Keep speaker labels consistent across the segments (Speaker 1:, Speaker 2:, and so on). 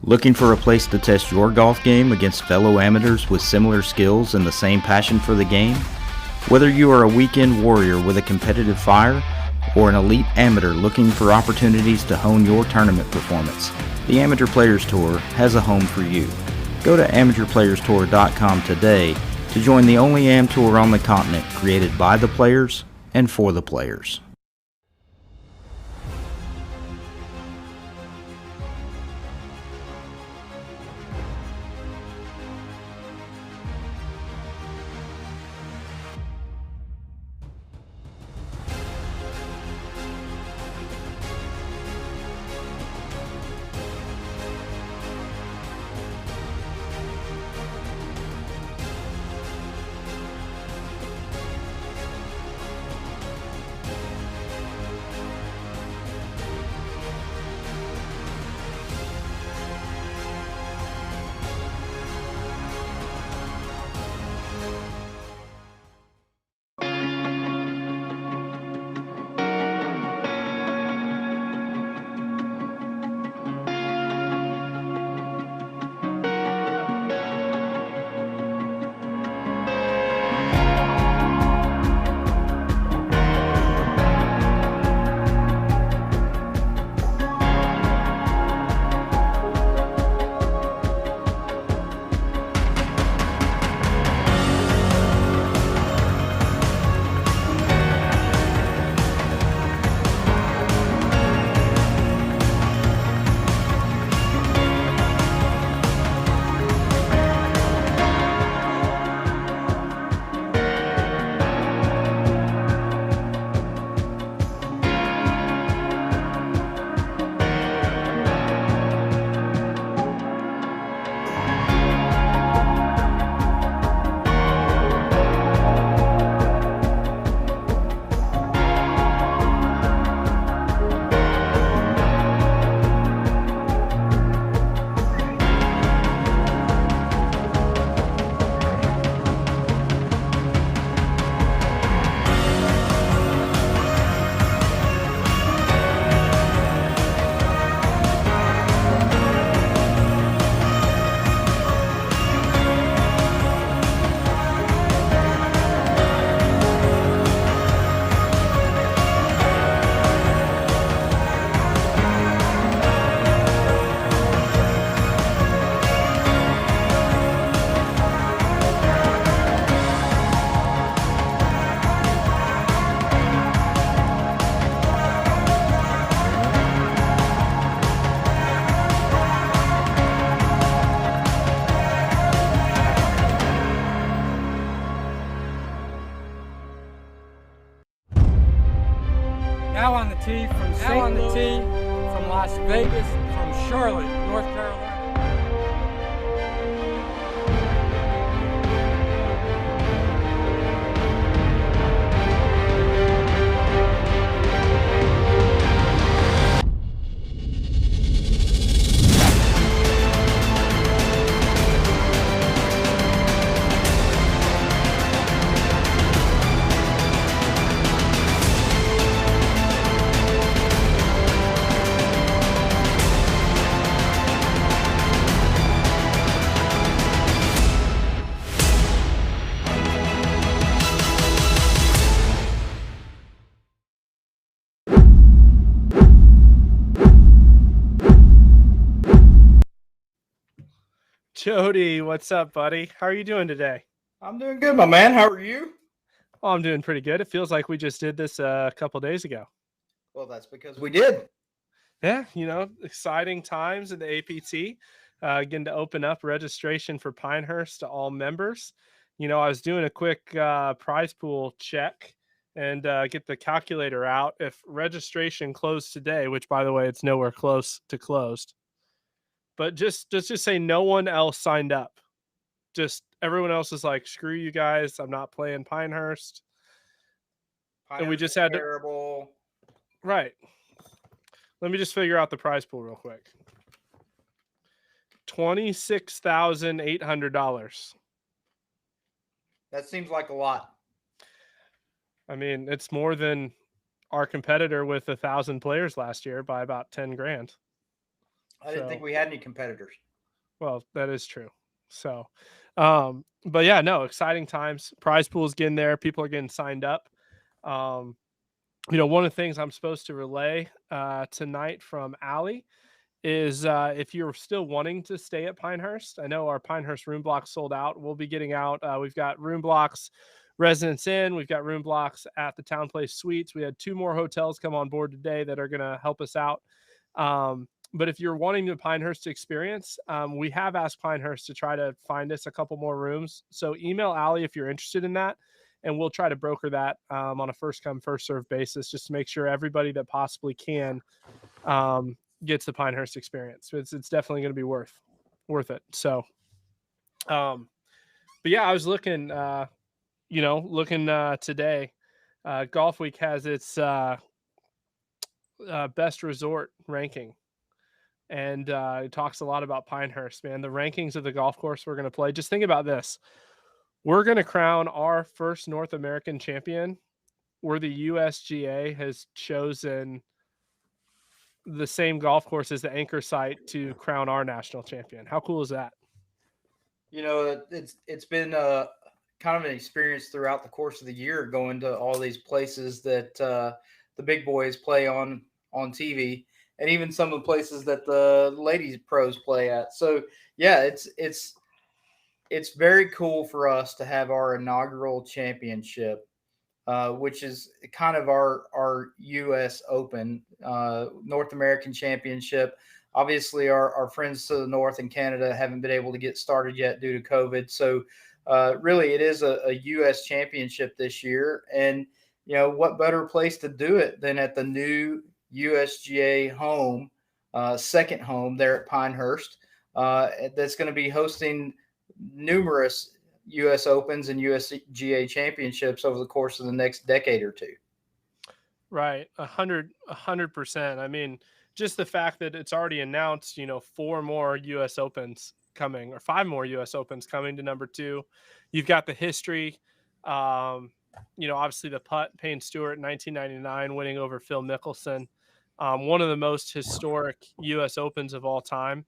Speaker 1: Looking for a place to test your golf game against fellow amateurs with similar skills and the same passion for the game? Whether you are a weekend warrior with a competitive fire or an elite amateur looking for opportunities to hone your tournament performance, the Amateur Players Tour has a home for you. Go to amateurplayerstour.com today to join the only AM tour on the continent created by the players and for the players.
Speaker 2: Now on the tee from Las Vegas, from Charlotte, North Carolina.
Speaker 3: Jody, what's up, buddy? How are you doing today?
Speaker 4: I'm doing good, my man. How are you?
Speaker 3: Oh, I'm doing pretty good. It feels like we just did this a couple days ago.
Speaker 4: Well, that's because we did.
Speaker 3: Yeah, exciting times in the APT. Getting to open up registration for Pinehurst to all members. I was doing a quick prize pool check and get the calculator out. If registration closed today, which, by the way, it's nowhere close to closed, but just say no one else signed up. Just everyone else is like, screw you guys, I'm not playing Pinehurst. And we just had
Speaker 4: terrible.
Speaker 3: Right. Let me just figure out the prize pool real quick. $26,800.
Speaker 4: That seems like a lot.
Speaker 3: I mean, it's more than our competitor with 1,000 players last year by about 10 grand.
Speaker 4: I didn't think we had any competitors.
Speaker 3: Well, that is true. So, but yeah, no, exciting times. Prize pool's getting there. People are getting signed up. Um, one of the things I'm supposed to relay tonight from Allie is if you're still wanting to stay at Pinehurst, I know our Pinehurst room blocks sold out. We'll be getting out. We've got room blocks, Residence Inn. We've got room blocks at the Town Place Suites. We had 2 more hotels come on board today that are going to help us out. But if you're wanting the Pinehurst experience, we have asked Pinehurst to try to find us a couple more rooms. So email Allie if you're interested in that, and we'll try to broker that on a first come, first serve basis, just to make sure everybody that possibly can gets the Pinehurst experience. It's definitely going to be worth it. So, but yeah, I was looking, today. Golf Week has its best resort ranking, and it talks a lot about Pinehurst. Man, the rankings of the golf course we're going to play. Just think about this: we're going to crown our first North American champion, where the USGA has chosen the same golf course as the anchor site to crown our national champion. How cool is that?
Speaker 4: It's been kind of an experience throughout the course of the year, going to all these places that the big boys play on TV, and even some of the places that the ladies pros play at. So yeah, it's very cool for us to have our inaugural championship, which is kind of our U.S. Open, North American Championship. Obviously, our friends to the north in Canada haven't been able to get started yet due to COVID. So really, it is a U.S. Championship this year. And, what better place to do it than at the new USGA home, second home there at Pinehurst, that's going to be hosting numerous U.S. Opens and USGA championships over the course of the next decade or two.
Speaker 3: Right. 100%. I mean, just the fact that it's already announced, 4 more U.S. Opens coming, or 5 more U.S. Opens coming to number 2. You've got the history, obviously the putt, Payne Stewart in 1999 winning over Phil Mickelson, one of the most historic U.S. Opens of all time.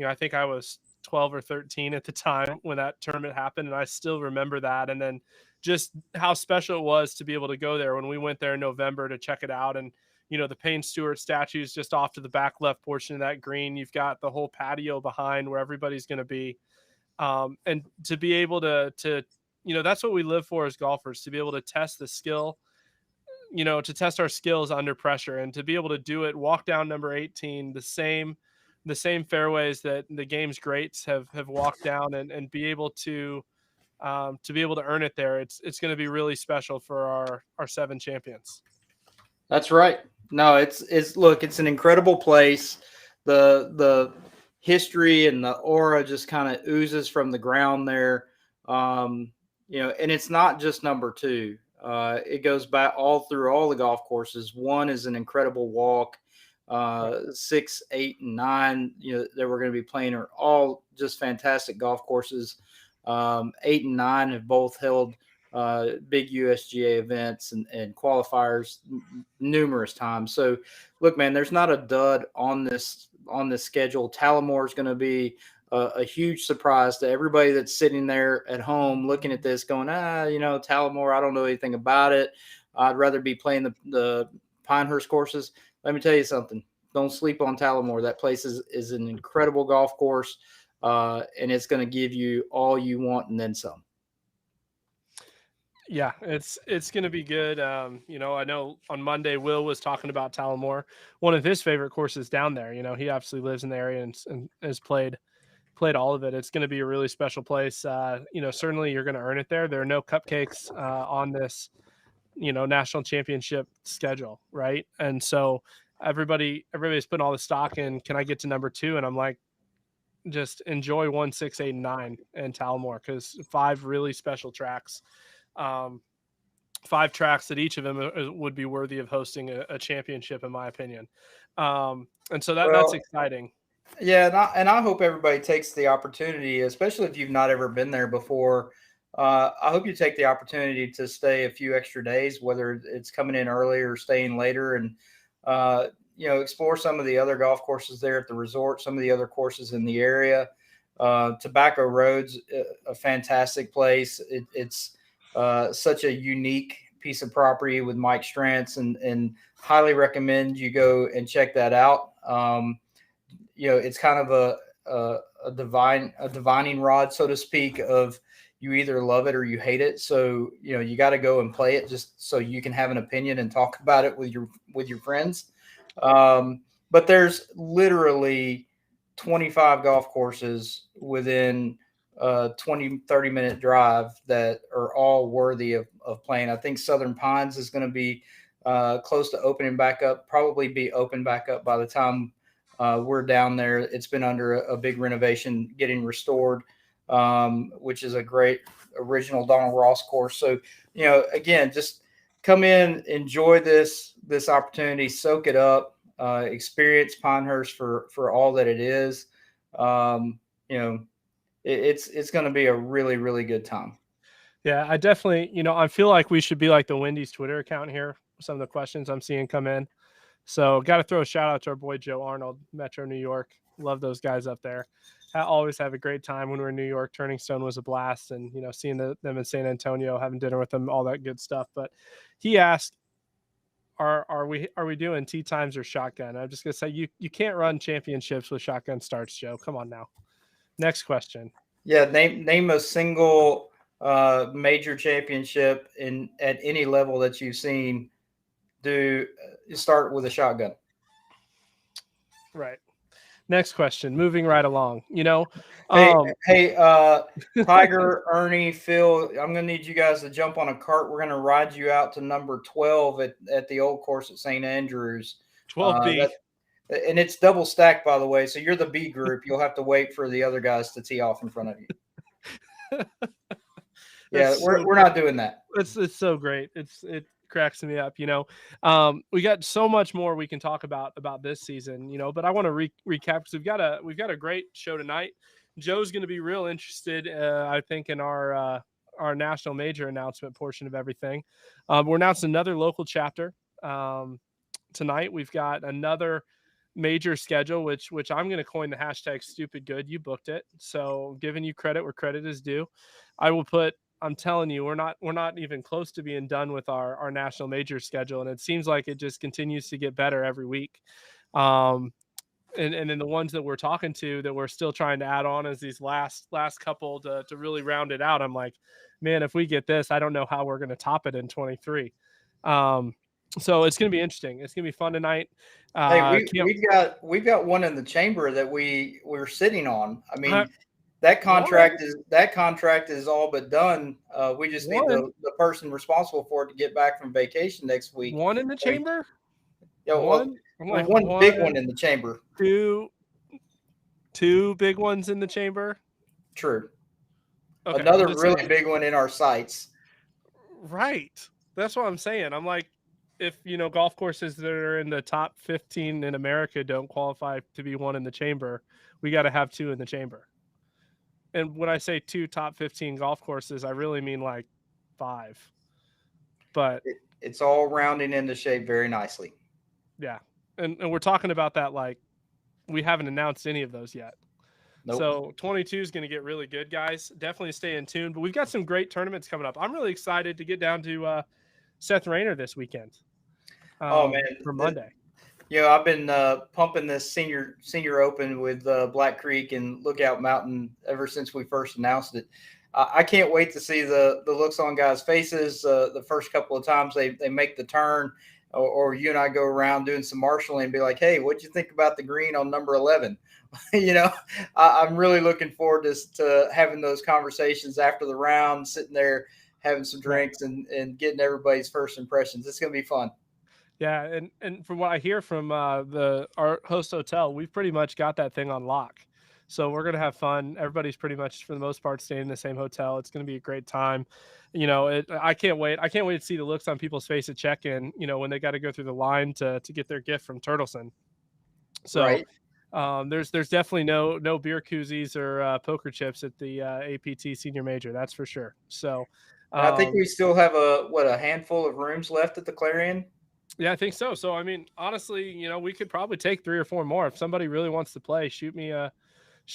Speaker 3: I think I was 12 or 13 at the time when that tournament happened, and I still remember that. And then just how special it was to be able to go there when we went there in November to check it out. And the Payne Stewart statue is just off to the back left portion of that green. You've got the whole patio behind where everybody's going to be, and to be able to that's what we live for as golfers, to be able to test the skill, to test our skills under pressure, and to be able to do it, walk down number 18, the same fairways that the game's greats have walked down, and be able to earn it there. It's going to be really special for our 7 champions.
Speaker 4: That's right. No, it's an incredible place. The history and the aura just kind of oozes from the ground there. And it's not just number 2. It goes back all through all the golf courses. 1 is an incredible walk. 6, 8, and 9, that we're going to be playing are all just fantastic golf courses. 8 and 9 have both held big USGA events and qualifiers numerous times. So look, man, there's not a dud on this schedule. Tullamore is going to be a huge surprise to everybody that's sitting there at home looking at this going, Tullamore, I don't know anything about it. I'd rather be playing the Pinehurst courses. Let me tell you something. Don't sleep on Tullamore. That place is an incredible golf course, and it's going to give you all you want and then some.
Speaker 3: Yeah, it's going to be good. I know on Monday, Will was talking about Tullamore, one of his favorite courses down there. He absolutely lives in the area and has played all of it. It's going to be a really special place. Certainly you're going to earn it there. There are no cupcakes on this, national championship schedule, right? And so everybody's putting all the stock in, can I get to number 2? And I'm like, just enjoy 1, 6, 8, and 9 and Tullamore, because 5 really special tracks. 5 tracks that each of them would be worthy of hosting a championship, in my opinion. And so that's exciting.
Speaker 4: Yeah, and I hope everybody takes the opportunity, especially if you've not ever been there before. I hope you take the opportunity to stay a few extra days, whether it's coming in early or staying later. And, explore some of the other golf courses there at the resort, some of the other courses in the area. Tobacco Road's a fantastic place. It's such a unique piece of property with Mike Strantz, and highly recommend you go and check that out. It's kind of a divining rod, so to speak, of you either love it or you hate it. So, you got to go and play it just so you can have an opinion and talk about it with your friends. But there's literally 25 golf courses within 20-30 minute drive that are all worthy of playing. I think Southern Pines is going to be close to opening back up, probably be open back up by the time we're down there. It's been under a big renovation, getting restored, which is a great original Donald Ross course. So, again, just come in, enjoy this opportunity, soak it up, experience Pinehurst for all that it is. It's going to be a really, really good time.
Speaker 3: Yeah, I definitely, I feel like we should be like the Wendy's Twitter account here. Some of the questions I'm seeing come in. So got to throw a shout out to our boy Joe Arnold, Metro New York. Love those guys up there. I always have a great time when we're in New York. Turning Stone was a blast, and seeing them in San Antonio, having dinner with them, all that good stuff. But he asked, "Are we doing tee times or shotgun?" I'm just gonna say you can't run championships with shotgun starts, Joe. Come on now. Next question.
Speaker 4: Yeah, name a single major championship at any level that you've seen. Do start with a shotgun.
Speaker 3: Right. Next question. Moving right along.
Speaker 4: Hey, Tiger, Ernie, Phil, I'm gonna need you guys to jump on a cart. We're gonna ride you out to number 12 at the old course at St. Andrews.
Speaker 3: 12B.
Speaker 4: And it's double stacked, by the way. So you're the B group. You'll have to wait for the other guys to tee off in front of you. Yeah, we're not doing that.
Speaker 3: It's so great. It cracks me up. We got so much more we can talk about this season. But I want to recap because we've got a great show tonight. Joe's going to be real interested, I think, in our national major announcement portion of everything. We're announcing another local chapter tonight. We've got another major schedule, which I'm going to coin the hashtag stupid good. You booked it, so giving you credit where credit is due. I'm telling you, we're not even close to being done with our national major schedule, and it seems like it just continues to get better every week. And then the ones that we're talking to that we're still trying to add on as these last couple to really round it out. I'm like, man, if we get this, I don't know how we're going to top it in 23. So it's going to be interesting. It's going to be fun tonight.
Speaker 4: Hey, we've got one in the chamber that we're sitting on. I mean, that contract is all but done. We just need the person responsible for it to get back from vacation next week.
Speaker 3: One in the chamber?
Speaker 4: Yeah, one big one in the chamber.
Speaker 3: Two big ones in the chamber?
Speaker 4: True.
Speaker 3: Okay,
Speaker 4: another really big one in our sights.
Speaker 3: Right. That's what I'm saying. I'm like, if golf courses that are in the top 15 in America don't qualify to be one in the chamber, we got to have two in the chamber. And when I say two top 15 golf courses, I really mean like 5. But
Speaker 4: it's all rounding into shape very nicely.
Speaker 3: Yeah. And we're talking about that like we haven't announced any of those yet. Nope. So 22 is going to get really good, guys. Definitely stay in tune. But we've got some great tournaments coming up. I'm really excited to get down to Seth Rayner this weekend.
Speaker 4: Oh man,
Speaker 3: for Monday.
Speaker 4: I've been pumping this senior open with Black Creek and Lookout Mountain ever since we first announced it. I can't wait to see the looks on guys' faces the first couple of times they make the turn, or you and I go around doing some marshalling and be like, hey, what'd you think about the green on number 11? I'm really looking forward to having those conversations after the round, sitting there having some drinks and getting everybody's first impressions. It's going to be fun.
Speaker 3: Yeah, and from what I hear from our host hotel, we've pretty much got that thing on lock. So we're gonna have fun. Everybody's pretty much, for the most part, staying in the same hotel. It's gonna be a great time. I can't wait. I can't wait to see the looks on people's face at check-in. When they got to go through the line to get their gift from Turtleson. So
Speaker 4: right.
Speaker 3: There's definitely no beer koozies or poker chips at the APT Senior Major. That's for sure. So
Speaker 4: I think we still have a handful of rooms left at the Clarion.
Speaker 3: Yeah, I think so. So, I mean, honestly, we could probably take 3 or 4 more. If somebody really wants to play, shoot me an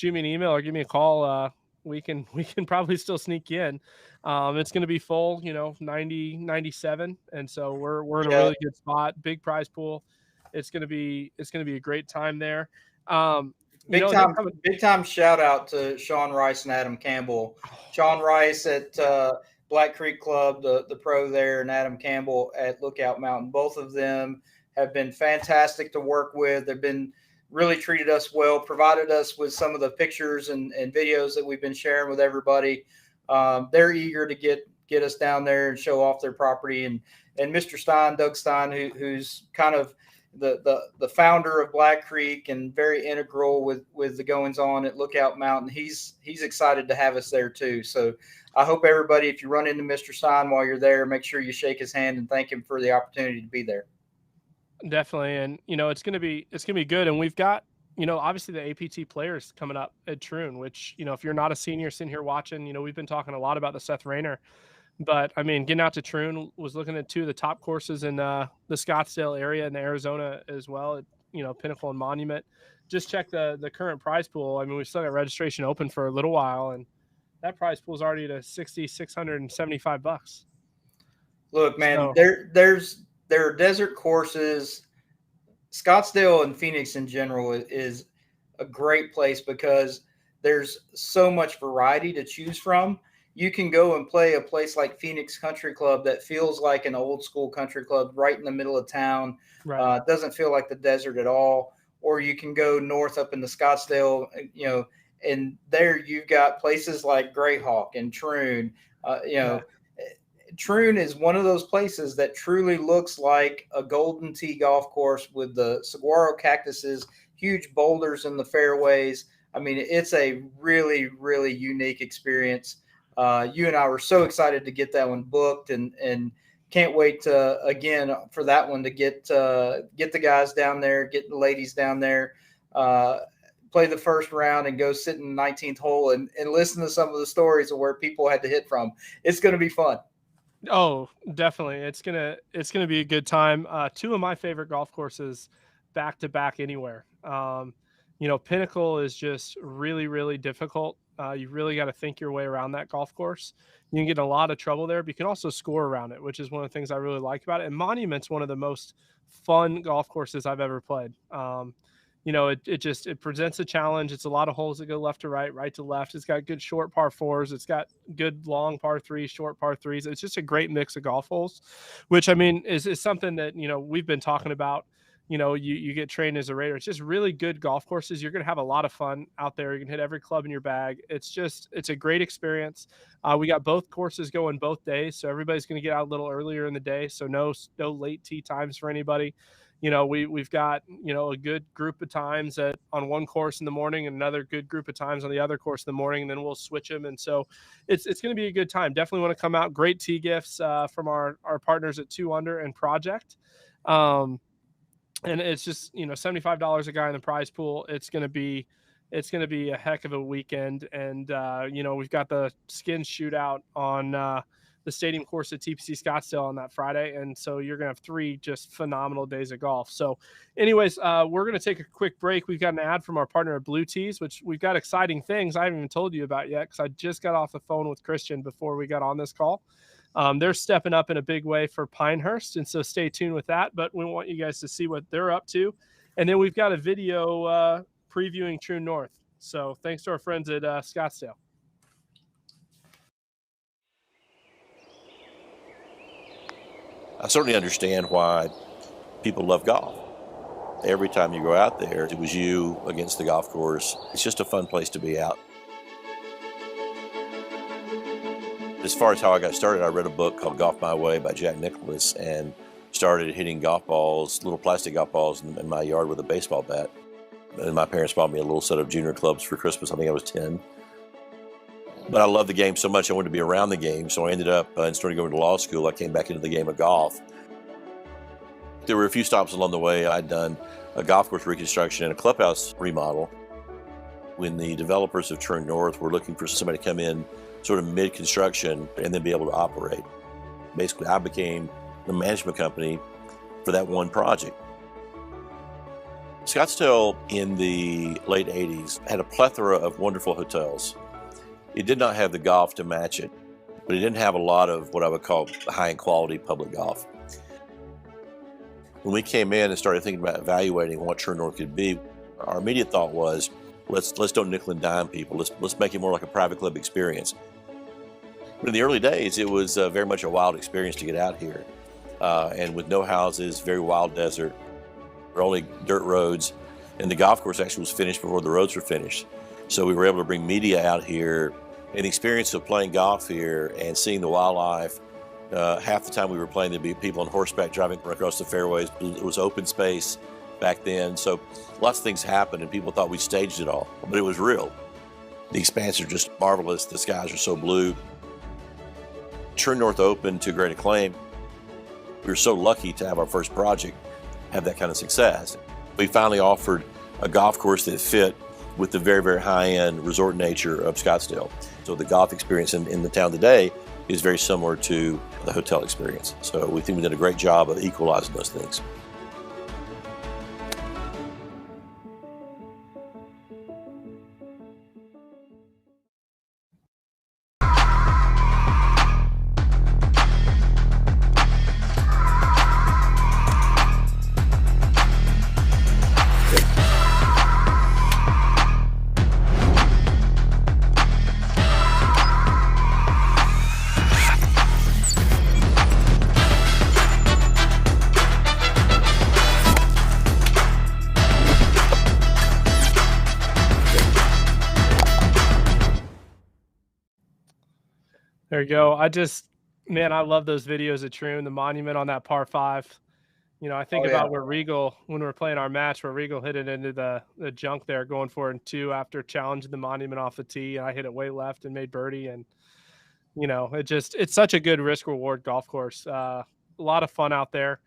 Speaker 3: email or give me a call. We can probably still sneak you in. It's going to be full, 90, 97. And so we're in a
Speaker 4: Yeah,
Speaker 3: really good spot, big prize pool. It's going to be a great time there. Um,
Speaker 4: big
Speaker 3: and then
Speaker 4: time,
Speaker 3: coming,
Speaker 4: big time shout out to Sean Rice and Adam Campbell. Sean Rice at Black Creek Club, the pro there, and Adam Campbell at Lookout Mountain. Both of them have been fantastic to work with. They've been really treated us well, provided us with some of the pictures and videos that we've been sharing with everybody. They're eager to get us down there and show off their property. And Mr. Stein, Doug Stein, who's kind of the founder of Black Creek and very integral with the goings on at Lookout Mountain. He's excited to have us there too. So I hope everybody, if you run into Mr. Stein while you're there, make sure you shake his hand and thank him for the opportunity to be there.
Speaker 3: definitely. And, it's going to be good. And we've got, obviously the APT players coming up at Troon, which, if you're not a senior sitting here watching, we've been talking a lot about the Seth Rayner. But I mean, getting out to Troon, was looking at 2 of the top courses in the Scottsdale area in Arizona as well. Pinnacle and Monument. Just check the current prize pool. I mean, we've still got registration open for a little while, and that prize pool is already to $6,675.
Speaker 4: Look, man,
Speaker 3: So,
Speaker 4: there are desert courses. Scottsdale and Phoenix in general is a great place because there's so much variety to choose from. You can go and play a place like Phoenix Country Club that feels like an old school country club right in the middle of town.
Speaker 3: right.
Speaker 4: Doesn't feel like the desert at all. Or you can go north up into Scottsdale, and there you've got places like Greyhawk and Troon.
Speaker 3: Yeah.
Speaker 4: Troon is one of those places that truly looks like a Golden Tee golf course with the saguaro cactuses, huge boulders in the fairways. I mean, it's a really, really unique experience. You and I were so excited to get that one booked, and can't wait to again for that one to get the guys down there, get the ladies down there, play the first round, and go sit in the 19th hole and listen to some of the stories of where people had to hit from. It's going to be fun.
Speaker 3: Oh, definitely. It's gonna be a good time. 2 of my favorite golf courses back to back anywhere. Pinnacle is just really, really difficult. You really got to think your way around that golf course. You can get in a lot of trouble there, but you can also score around it, which is one of the things I really like about it. And Monument's one of the most fun golf courses I've ever played. It presents a challenge. It's a lot of holes that go left to right, right to left. It's got good short par 4s. It's got good long par 3s, short par 3s. It's just a great mix of golf holes, which I mean is something that we've been talking about. You get trained as a raider. It's just really good golf courses. You're going to have a lot of fun out there. You can hit every club in your bag. It's a great experience. We got both courses going both days, so everybody's going to get out a little earlier in the day. So no late tee times for anybody. We've got, a good group of times on one course in the morning and another good group of times on the other course in the morning, and then we'll switch them. And so it's going to be a good time. Definitely want to come out. Great tee gifts from our partners at 2 Under and Project. And it's just, $75 a guy in the prize pool. It's going to be a heck of a weekend. And, we've got the skins shootout on the stadium course at TPC Scottsdale on that Friday. And so you're going to have 3 just phenomenal days of golf. So anyways, we're going to take a quick break. We've got an ad from our partner at Blue Tees, which we've got exciting things I haven't even told you about yet, because I just got off the phone with Christian before we got on this call. They're stepping up in a big way for Pinehurst, and so stay tuned with that. But we want you guys to see what they're up to. And then we've got a video previewing Troon North. So thanks to our friends at Scottsdale.
Speaker 5: I certainly understand why people love golf. Every time you go out there, it was you against the golf course. It's just a fun place to be out. As far as how I got started, I read a book called Golf My Way by Jack Nicklaus and started hitting golf balls, little plastic golf balls in my yard with a baseball bat. And my parents bought me a little set of junior clubs for Christmas. I think I was 10. But I loved the game so much, I wanted to be around the game. So I ended up, instead of going to law school, I came back into the game of golf. There were a few stops along the way. I'd done a golf course reconstruction and a clubhouse remodel. When the developers of Troon North were looking for somebody to come in sort of mid-construction and then be able to operate. Basically, I became the management company for that one project. Scottsdale in the late 80s had a plethora of wonderful hotels. It did not have the golf to match it, but it didn't have a lot of what I would call high-end quality public golf. When we came in and started thinking about evaluating what True North could be, our immediate thought was, let's don't nickel and dime people. Let's make it more like a private club experience. But in the early days, it was very much a wild experience to get out here, and with no houses, very wild desert. There were only dirt roads, and the golf course actually was finished before the roads were finished. So we were able to bring media out here, and the experience of playing golf here and seeing the wildlife. Half the time we were playing, there'd be people on horseback driving across the fairways. It was open space back then, so lots of things happened, and people thought we staged it all, but it was real. The expanses are just marvelous. The skies are so blue. True North opened to great acclaim. We were so lucky to have our first project have that kind of success. We finally offered a golf course that fit with the very, very high-end resort nature of Scottsdale. So the golf experience in the town today is very similar to the hotel experience. So we think we did a great job of equalizing those things.
Speaker 3: There you go. I love those videos of Troon, the monument on that par 5. You know, I think about where Regal, when we were playing our match, where Regal hit it into the junk there, going for it in 2 after challenging the monument off the tee, and I hit it way left and made birdie. And you know, it's such a good risk reward golf course. A lot of fun out there.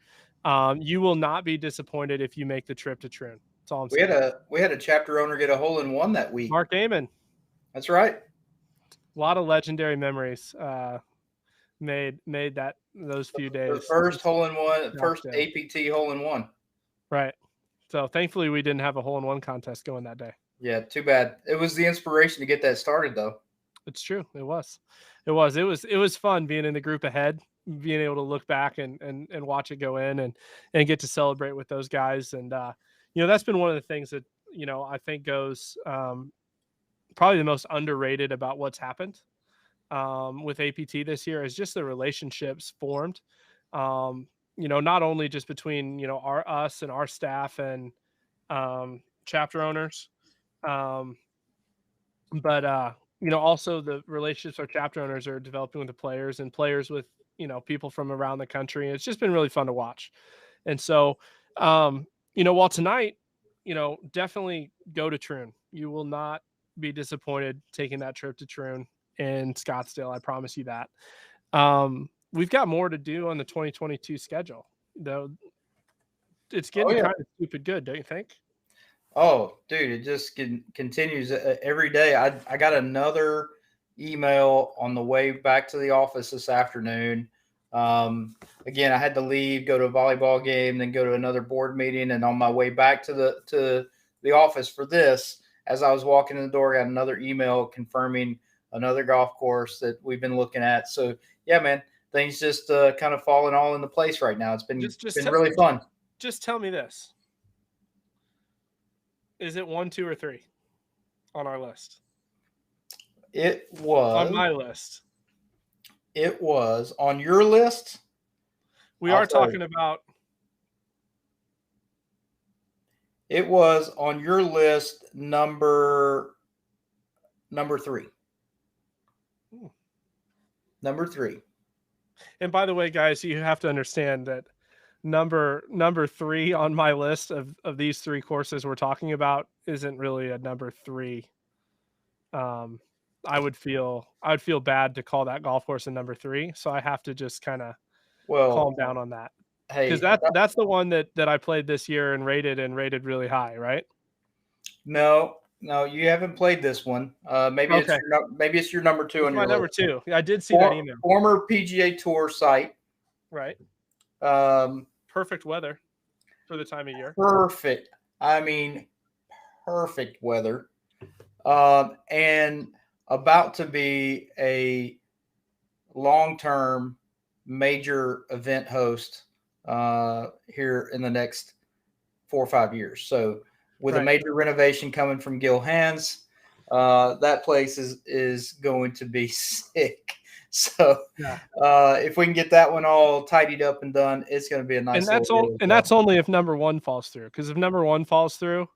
Speaker 3: You will not be disappointed if you make the trip to Troon. That's all I'm saying.
Speaker 4: We had a chapter owner get a hole-in-one that week.
Speaker 3: Mark Amon.
Speaker 4: That's right.
Speaker 3: A lot of legendary memories made those few days.
Speaker 4: The first hole-in-one, first APT hole-in-one.
Speaker 3: Right. So thankfully we didn't have a hole-in-one contest going that day.
Speaker 4: Yeah, too bad. It was the inspiration to get that started, though. It's
Speaker 3: true. It was fun being in the group ahead, being able to look back and watch it go in and get to celebrate with those guys. And you know, that's been one of the things that, you know, I think goes probably the most underrated about what's happened with APT this year is just the relationships formed. You know, not only just between, you know, us and our staff and chapter owners, but you know, also the relationships our chapter owners are developing with the players and players with, you know, people from around the country. And it's just been really fun to watch. And so, you know, while tonight, you know, definitely go to Troon. You will not be disappointed taking that trip to Troon in Scottsdale. I promise you that. We've got more to do on the 2022 schedule, though. It's getting kind of stupid good, don't you think?
Speaker 4: Oh, dude, it just continues every day. I got another email on the way back to the office this afternoon. Again, I had to leave, go to a volleyball game, then go to another board meeting. And on my way back to the office for this, as I was walking in the door, I got another email confirming another golf course that we've been looking at. So, yeah, man, things just kind of falling all into place right now. It's been really fun.
Speaker 3: Just tell me this. Is it 1, 2, or 3 on our list?
Speaker 4: It was
Speaker 3: on my list.
Speaker 4: It was on your list.
Speaker 3: We are talking about.
Speaker 4: It was on your list, number 3.
Speaker 3: Ooh.
Speaker 4: Number 3.
Speaker 3: And by the way, guys, you have to understand that number 3 on my list of these 3 courses we're talking about isn't really a number 3. I would feel bad to call that golf course a number 3, so I have to just kind of calm down on that.
Speaker 4: Hey,
Speaker 3: because that's the one that I played this year and rated really high, right?
Speaker 4: No, you haven't played this one. Maybe it's your number 2 on your list.
Speaker 3: My number 2. I did see that email.
Speaker 4: Former PGA Tour site,
Speaker 3: right? perfect weather for the time of year.
Speaker 4: Perfect. I mean, perfect weather. And about to be a long-term major event host here in the next 4 or 5 years. So with a major renovation coming from Gil Hands, that place is going to be sick. So if we can get that one all tidied up and done, it's going to be a nice.
Speaker 3: And that's only if number one falls through. Because if number one falls through,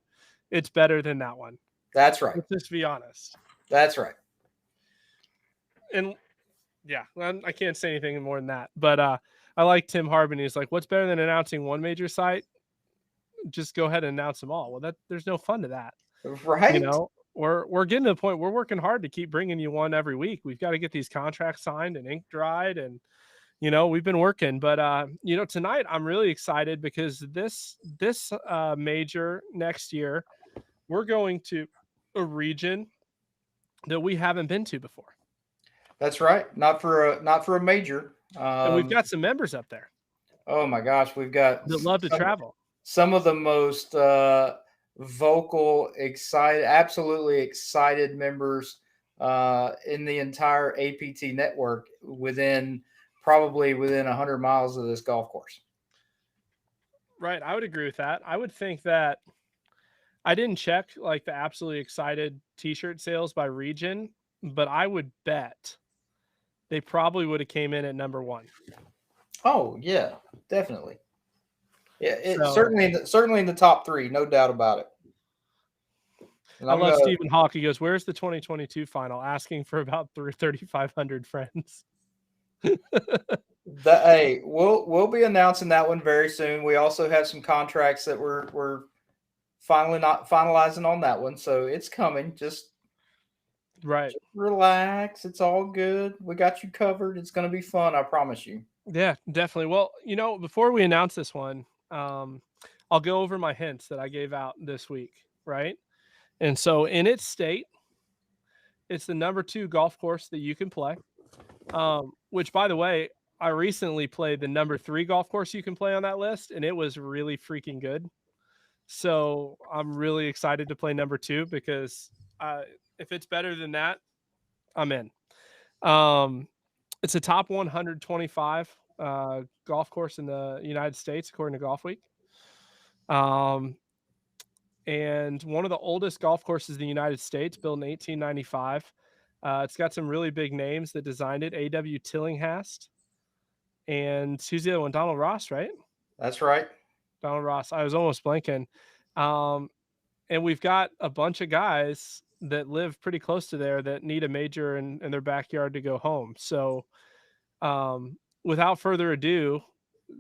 Speaker 3: it's better than that one.
Speaker 4: That's right.
Speaker 3: Let's just be honest.
Speaker 4: That's right.
Speaker 3: And yeah, I can't say anything more than that. But I like Tim Harbin. He's like, what's better than announcing one major site? Just go ahead and announce them all. Well, there's no fun to that.
Speaker 4: Right.
Speaker 3: You know, we're getting to the point we're working hard to keep bringing you one every week. We've got to get these contracts signed and ink dried, and you know, we've been working. But you know, tonight I'm really excited because this major next year, we're going to a region that we haven't been to before.
Speaker 4: That's right. Not for a major.
Speaker 3: And we've got some members up there.
Speaker 4: Oh my gosh, we've got
Speaker 3: that love to travel.
Speaker 4: Some of the most vocal, excited, absolutely excited members in the entire APT network probably within 100 miles of this golf course.
Speaker 3: Right. I would agree with that. I would think that I didn't check like the absolutely excited t-shirt sales by region, but I would bet they probably would have came in at number one.
Speaker 4: Oh yeah, definitely. Yeah, certainly in the top three, no doubt about it.
Speaker 3: I love Stephen Hawk. He goes, "Where's the 2022 final?" Asking for about 3,500 friends.
Speaker 4: Hey, we'll be announcing that one very soon. We also have some contracts that we're finally not finalizing on that one, so it's coming. Just relax. It's all good. We got you covered. It's going to be fun. I promise you.
Speaker 3: Yeah, definitely. Well, you know, before we announce this one, I'll go over my hints that I gave out this week, right? And so in its state, it's the number 2 golf course that you can play, which, by the way, I recently played the number 3 golf course you can play on that list, and it was really freaking good. So I'm really excited to play number 2 because if it's better than that, I'm in. It's a top 125 golf course in the United States, according to Golf Week. And one of the oldest golf courses in the United States, built in 1895. It's got some really big names that designed it. A.W. Tillinghast. And who's the other one? Donald Ross, right?
Speaker 4: That's right.
Speaker 3: Donald Ross. I was almost blanking. And we've got a bunch of guys that live pretty close to there that need a major in their backyard to go home. So without further ado,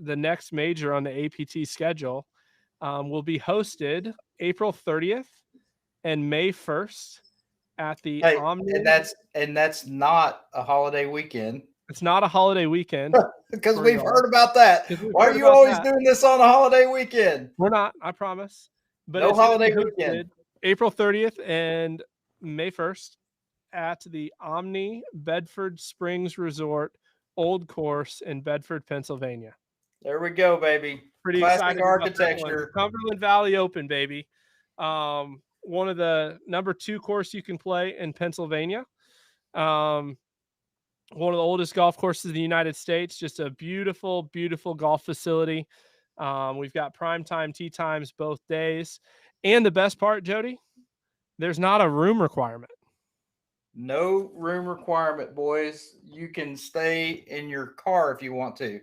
Speaker 3: the next major on the APT schedule will be hosted April 30th and May 1st at the Omni.
Speaker 4: And that's not a holiday weekend.
Speaker 3: It's not a holiday weekend.
Speaker 4: Because we've heard about that. Why are you always doing this on a holiday weekend?
Speaker 3: We're not, I promise. But
Speaker 4: no holiday weekend.
Speaker 3: April 30th and May 1st at the Omni Bedford Springs Resort Old Course in Bedford, Pennsylvania.
Speaker 4: There we go, baby.
Speaker 3: Pretty
Speaker 4: classic architecture.
Speaker 3: Cumberland Valley Open, baby. One of the number 2 course you can play in Pennsylvania. One of the oldest golf courses in the United States. Just a beautiful, beautiful golf facility. We've got primetime tee times both days. And the best part, Jody, there's not a room requirement.
Speaker 4: No room requirement, boys. You can stay in your car if you want to.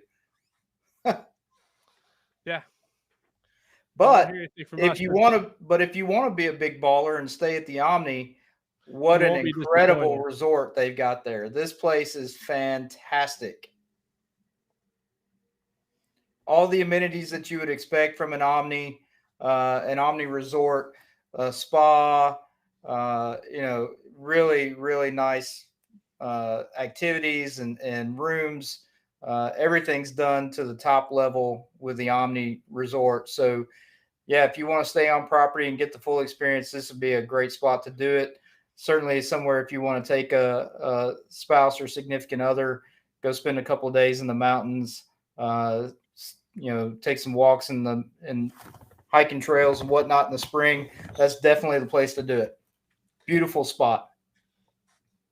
Speaker 3: Yeah.
Speaker 4: But if you want to be a big baller and stay at the Omni, what an incredible resort they've got there. This place is fantastic. All the amenities that you would expect from an Omni resort, spa, really, really nice activities and rooms. Everything's done to the top level with the Omni resort. So yeah, if you want to stay on property and get the full experience, this would be a great spot to do it. Certainly somewhere if you want to take a spouse or significant other, go spend a couple of days in the mountains, take some walks in hiking trails and whatnot in the spring, that's definitely the place to do it. Beautiful spot.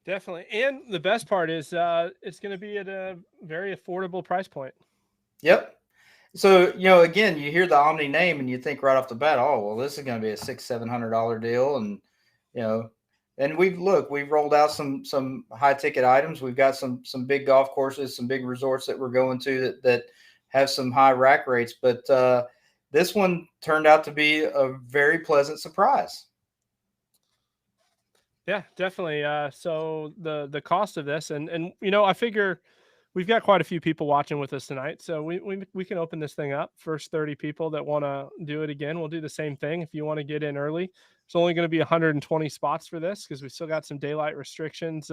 Speaker 3: Definitely. And the best part is it's going to be at a very affordable price point.
Speaker 4: Yep. So, again, you hear the Omni name and you think right off the bat, oh, well, this is going to be a $600-700 deal. And, and we've rolled out some high ticket items. We've got some big golf courses, some big resorts that we're going to that have some high rack rates. But this one turned out to be a very pleasant surprise.
Speaker 3: Yeah, definitely. So the cost of this, and I figure we've got quite a few people watching with us tonight, so we can open this thing up. First 30 people that want to do it again, we'll do the same thing. If you want to get in early, it's only going to be 120 spots for this because we still got some daylight restrictions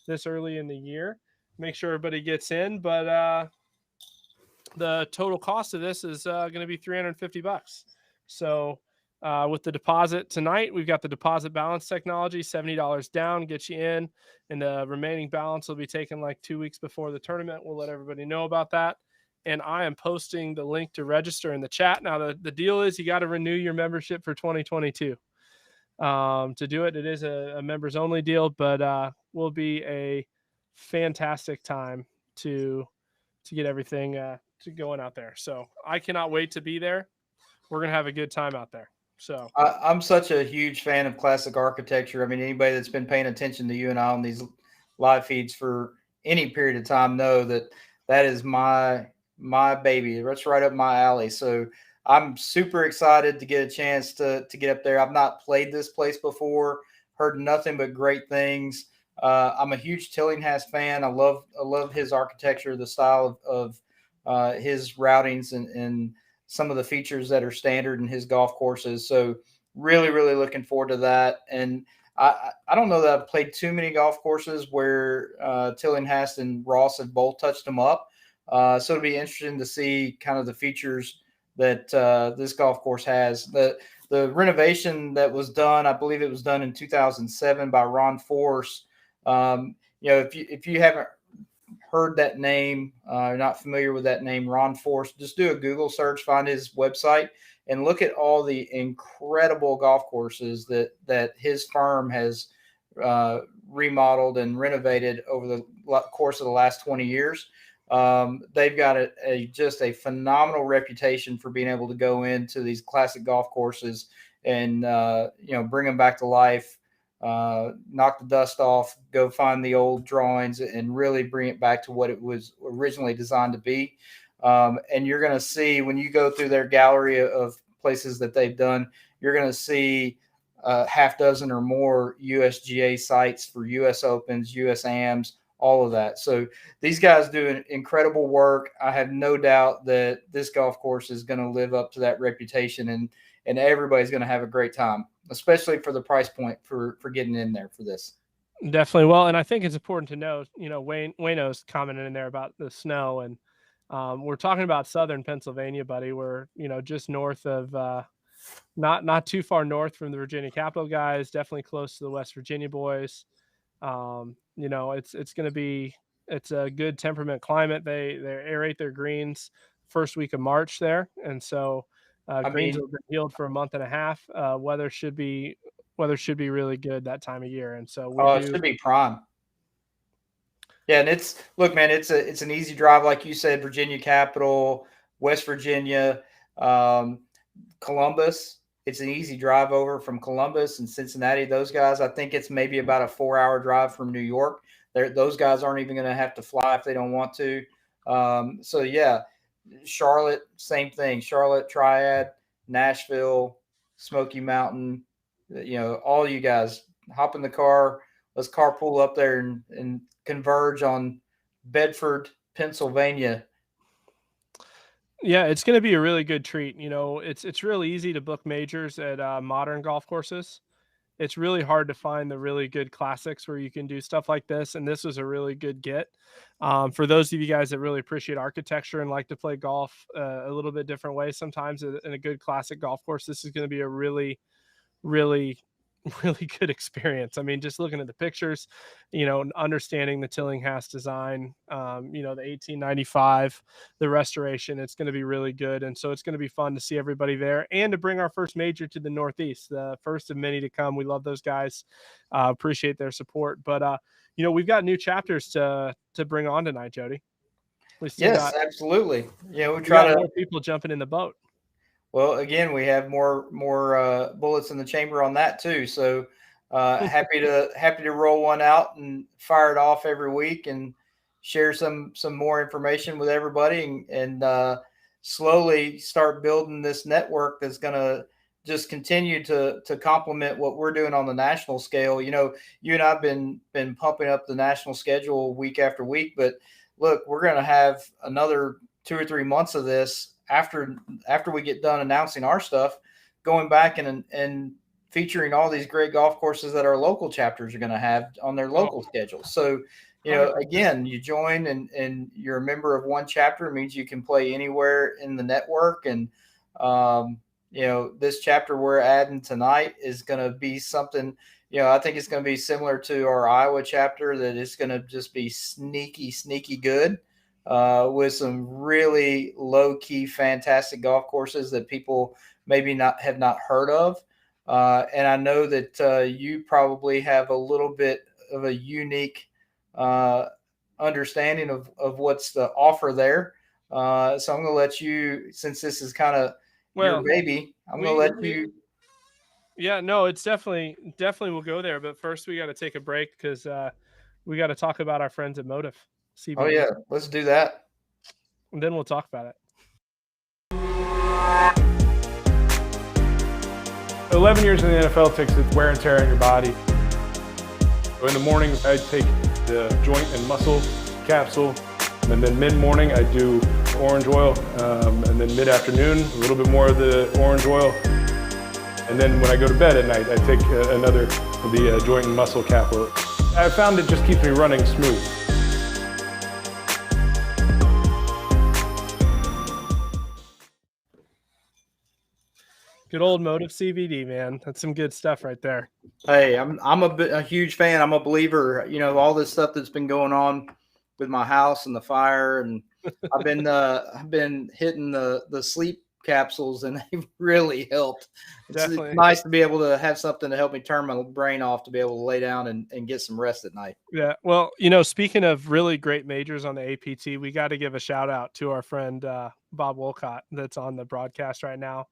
Speaker 3: this early in the year. Make sure everybody gets in, but the total cost of this is going to be $350. So. With the deposit tonight, we've got the deposit balance technology, $70 down, get you in, and the remaining balance will be taken like 2 weeks before the tournament. We'll let everybody know about that. And I am posting the link to register in the chat. Now, the deal is you got to renew your membership for 2022. To do it, it is a members only deal, but will be a fantastic time to get everything to going out there. So I cannot wait to be there. We're going to have a good time out there. So
Speaker 4: I'm such a huge fan of classic architecture. I mean, anybody that's been paying attention to you and I on these live feeds for any period of time know that is my baby. That's right up my alley. So I'm super excited to get a chance to get up there. I've not played this place before, heard nothing but great things. I'm a huge Tillinghast fan. I love his architecture, the style of his routings and some of the features that are standard in his golf courses. So really, really looking forward to that. And I don't know that I've played too many golf courses where Tillinghast and Ross have both touched them up. So it'll be interesting to see kind of the features that this golf course has. The renovation that was done, I believe it was done in 2007 by Ron Force. If you haven't heard that name, not familiar with that name, Ron Force, just do a Google search, find his website, and look at all the incredible golf courses that his firm has remodeled and renovated over the course of the last 20 years. They've got just a phenomenal reputation for being able to go into these classic golf courses and bring them back to life. Knock the dust off, go find the old drawings and really bring it back to what it was originally designed to be. And you're going to see when you go through their gallery of places that they've done, you're going to see half dozen or more USGA sites for US Opens, US AMs, all of that. So these guys do incredible work. I have no doubt that this golf course is going to live up to that reputation and everybody's going to have a great time, especially for the price point for getting in there for this.
Speaker 3: Definitely. Well, and I think it's important to know, Wayno's commented in there about the snow, and we're talking about southern Pennsylvania, buddy. We're, just north of, not too far north from the Virginia Capital guys, definitely close to the West Virginia boys. It's a good temperament climate. They aerate their greens first week of March there. And so, greens have been healed for a month and a half. Weather should be really good that time of year, and so
Speaker 4: it should be prime. Yeah, and it's an easy drive, like you said. Virginia Capital, West Virginia, Columbus. It's an easy drive over from Columbus and Cincinnati. Those guys, I think it's maybe about a 4-hour drive from New York. Those guys aren't even going to have to fly if they don't want to. So yeah. Charlotte, same thing. Charlotte, Triad, Nashville, Smoky Mountain. All you guys hop in the car. Let's carpool up there and converge on Bedford, Pennsylvania.
Speaker 3: Yeah, it's going to be a really good treat. It's really easy to book majors at modern golf courses. It's really hard to find the really good classics where you can do stuff like this. And this was a really good get. For those of you guys that really appreciate architecture and like to play golf a little bit different way, sometimes in a good classic golf course, this is going to be a really, really really good experience. I mean, just looking at the pictures, and understanding the Tillinghast design, the 1895, the restoration, it's going to be really good. And so it's going to be fun to see everybody there and to bring our first major to the Northeast, the first of many to come. We love those guys. Appreciate their support. But, we've got new chapters to bring on tonight, Jody. We still
Speaker 4: Yes, absolutely. Yeah,
Speaker 3: we got more people jumping in the boat.
Speaker 4: Well, again, we have more bullets in the chamber on that too. So happy to roll one out and fire it off every week and share some more information with everybody and slowly start building this network that's going to just continue to complement what we're doing on the national scale. You and I've been pumping up the national schedule week after week, but look, we're going to have another 2 or 3 months of this after we get done announcing our stuff, going back and featuring all these great golf courses that our local chapters are going to have on their local schedules. So, again, you join and you're a member of one chapter. It means you can play anywhere in the network. And, this chapter we're adding tonight is going to be something, I think it's going to be similar to our Iowa chapter, that it's going to just be sneaky good. With some really low-key, fantastic golf courses that people maybe have not heard of. And I know that you probably have a little bit of a unique understanding of what's the offer there. So I'm going to let you, since this is kind of your baby, I'm going to let you.
Speaker 3: Yeah, no, it's definitely we'll go there. But first we got to take a break because we got to talk about our friends at Motive CBD.
Speaker 4: Oh, yeah, let's do that.
Speaker 3: And then we'll talk about it.
Speaker 6: 11 years in the NFL takes its wear and tear on your body. In the morning, I take the joint and muscle capsule, and then mid-morning I do orange oil, and then mid-afternoon a little bit more of the orange oil, and then when I go to bed at night I take another of the joint and muscle capsule. I found it just keeps me running smooth.
Speaker 3: Good old Motive CBD, man. That's some good stuff right there.
Speaker 4: Hey, I'm a huge fan. I'm a believer. All this stuff that's been going on with my house and the fire, and I've been hitting the sleep capsules, and they've really helped. It's nice to be able to have something to help me turn my brain off, to be able to lay down and get some rest at night.
Speaker 3: Yeah. Well, speaking of really great majors on the APT, we got to give a shout out to our friend Bob Wolcott that's on the broadcast right now.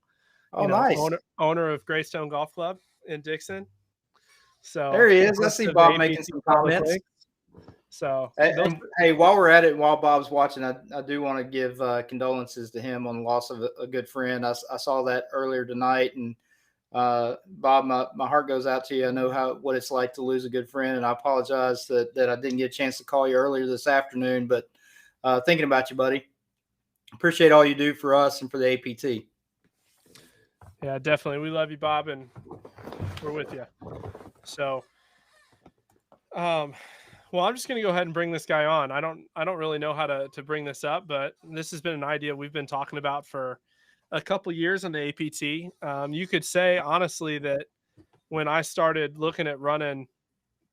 Speaker 4: Oh, nice.
Speaker 3: Owner of Greystone Golf Club in Dixon. So
Speaker 4: there he is. I see Bob making some comments.
Speaker 3: So
Speaker 4: hey, while we're at it, while Bob's watching, I do want to give condolences to him on the loss of a good friend. I saw that earlier tonight, and Bob, my heart goes out to you. I know what it's like to lose a good friend, and I apologize that I didn't get a chance to call you earlier this afternoon. But thinking about you, buddy. Appreciate all you do for us and for the APT.
Speaker 3: Yeah, definitely. We love you, Bob, and we're with you. So, well, I'm just going to go ahead and bring this guy on. I don't really know how to bring this up, but this has been an idea we've been talking about for a couple years on the APT. You could say, honestly, that when I started looking at running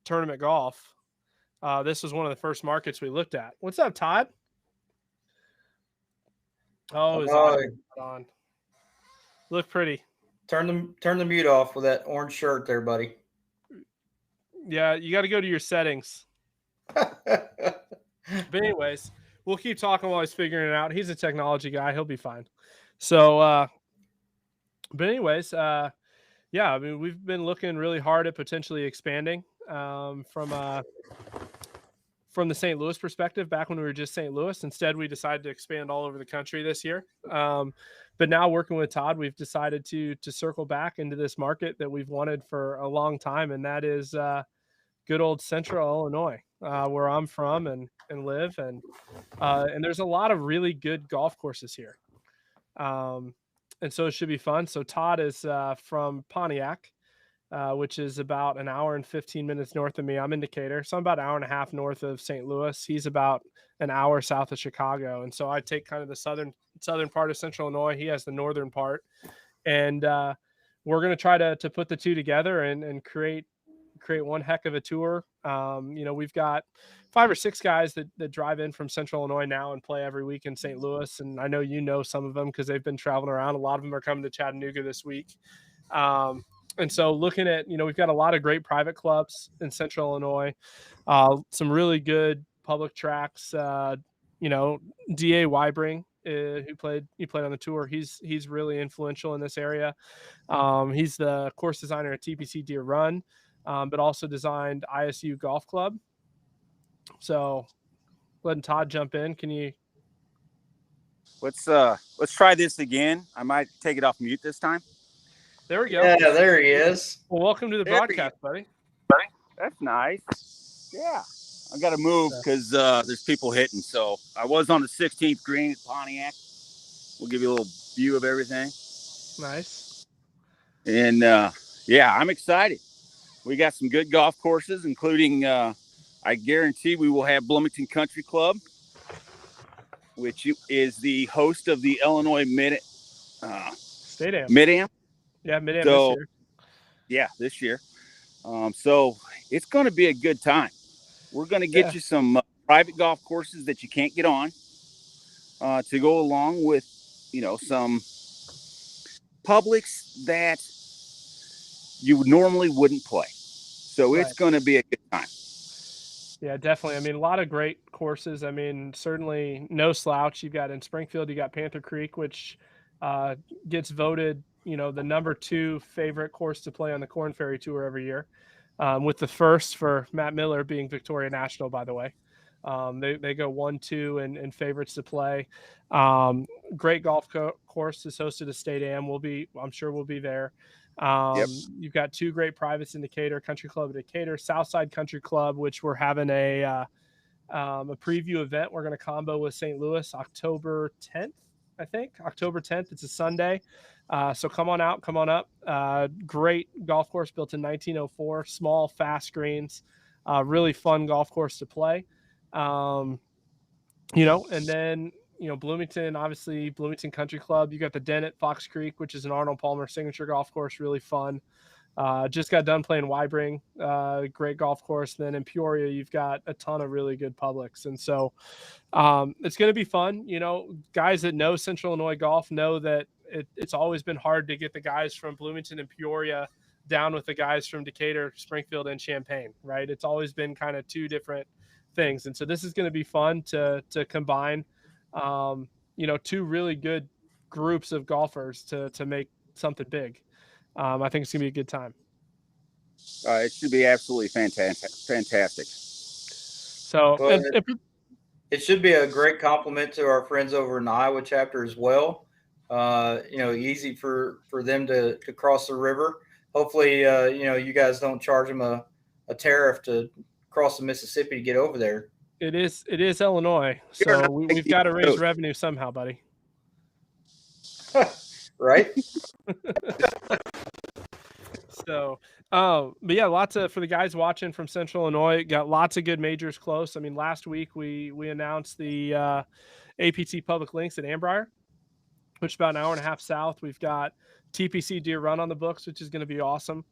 Speaker 3: tournament golf, this was one of the first markets we looked at. What's up, Todd? Oh, is on. Look pretty.
Speaker 4: Turn the mute off with that orange shirt there, buddy.
Speaker 3: Yeah, you got to go to your settings. But anyways, we'll keep talking while he's figuring it out. He's a technology guy. He'll be fine. So, but anyways, yeah, I mean, we've been looking really hard at potentially expanding from the St. Louis perspective back when we were just St. Louis. Instead, we decided to expand all over the country this year. But now working with Todd, we've decided to circle back into this market that we've wanted for a long time. And that is good old Central Illinois, where I'm from and live. And there's a lot of really good golf courses here. And so it should be fun. So Todd is from Pontiac, which is about an hour and 15 minutes north of me. I'm in Decatur, so I'm about an hour and a half north of St. Louis. He's about an hour south of Chicago. And so I take kind of the southern part of Central Illinois. He has the northern part. And we're going to try to put the two together and create one heck of a tour. We've got 5 or 6 guys that drive in from Central Illinois now and play every week in St. Louis. And I know some of them because they've been traveling around. A lot of them are coming to Chattanooga this week. And so looking at, we've got a lot of great private clubs in Central Illinois, some really good public tracks. D.A. Wybring, he played on the tour. He's really influential in this area. He's the course designer at TPC Deer Run, but also designed ISU Golf Club. So letting Todd jump in. Can you?
Speaker 7: Let's try this again. I might take it off mute this time.
Speaker 3: There we go.
Speaker 4: Yeah, there he is.
Speaker 3: Well, welcome to the broadcast, buddy.
Speaker 7: That's nice. Yeah. I got to move because there's people hitting. So I was on the 16th green at Pontiac. We'll give you a little view of everything.
Speaker 3: Nice.
Speaker 7: And I'm excited. We got some good golf courses, including I guarantee we will have Bloomington Country Club, which is the host of the Illinois
Speaker 3: State Am.
Speaker 7: Mid-Am.
Speaker 3: Yeah, Mid-Am
Speaker 7: So,
Speaker 3: this year.
Speaker 7: Yeah, this year. So it's going to be a good time. We're going to get you some private golf courses that you can't get on to go along with, some publics that you normally wouldn't play. So It's going to be a good time.
Speaker 3: Yeah, definitely. I mean, a lot of great courses. I mean, certainly no slouch. You've got in Springfield, you got Panther Creek, which gets voted, the number 2 favorite course to play on the Corn Ferry Tour every year, with the first for Matt Miller being Victoria National, by the way. They go 1-2 and favorites to play. Great golf course is hosted at State Am. I'm sure we'll be there. You've got 2 great privates in Decatur, Country Club at Decatur, Southside Country Club, which we're having a preview event. We're going to combo with St. Louis October 10th, I think. October 10th. It's a Sunday. So come on out, come on up. Great golf course built in 1904, small, fast greens, really fun golf course to play. And then, Bloomington, obviously Bloomington Country Club. You got the Den at Fox Creek, which is an Arnold Palmer signature golf course, really fun. Just got done playing Wybring, great golf course. Then in Peoria, you've got a ton of really good publics. And so it's going to be fun. Guys that know Central Illinois golf know that it's always been hard to get the guys from Bloomington and Peoria down with the guys from Decatur, Springfield, and Champaign, right? It's always been kind of 2 different things. And so this is going to be fun to combine, 2 really good groups of golfers to make something big. I think it's going to be a good time.
Speaker 7: It should be absolutely fantastic.
Speaker 3: So
Speaker 4: it should be a great compliment to our friends over in the Iowa chapter as well. Easy for them to cross the river. Hopefully, you guys don't charge them a tariff to cross the Mississippi to get over there.
Speaker 3: It is Illinois, so we've got to raise revenue somehow, buddy.
Speaker 4: Right?
Speaker 3: So, but yeah, lots for the guys watching from Central Illinois. Got lots of good majors close. I mean, last week we announced the APT Public Links at Ambrier, which is about an hour and a half south. We've got TPC Deer Run on the books, which is going to be awesome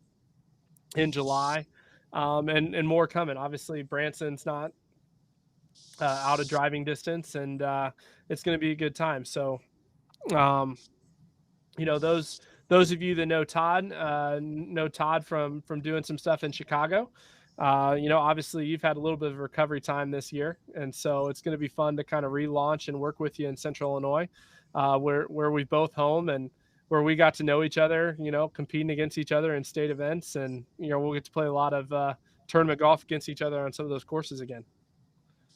Speaker 3: in July, and more coming. Obviously, Branson's not out of driving distance, and it's going to be a good time. So, those of you that know Todd from doing some stuff in Chicago. Obviously you've had a little bit of recovery time this year, and so it's going to be fun to kind of relaunch and work with you in Central Illinois, where we both home and where we got to know each other, competing against each other in state events, and we'll get to play a lot of tournament golf against each other on some of those courses again.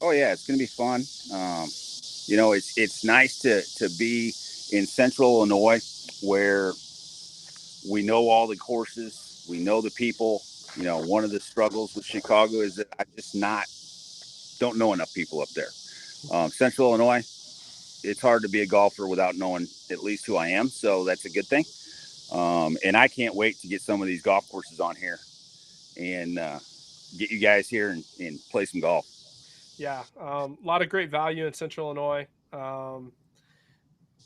Speaker 7: Oh yeah, it's going to be fun. It's nice to be in Central Illinois where we know all the courses, we know the people. One of the struggles with Chicago is that I just don't know enough people up there. Central Illinois, it's hard to be a golfer without knowing at least who I am. So that's a good thing. And I can't wait to get some of these golf courses on here and get you guys here and play some golf.
Speaker 3: Yeah. A lot of great value in Central Illinois.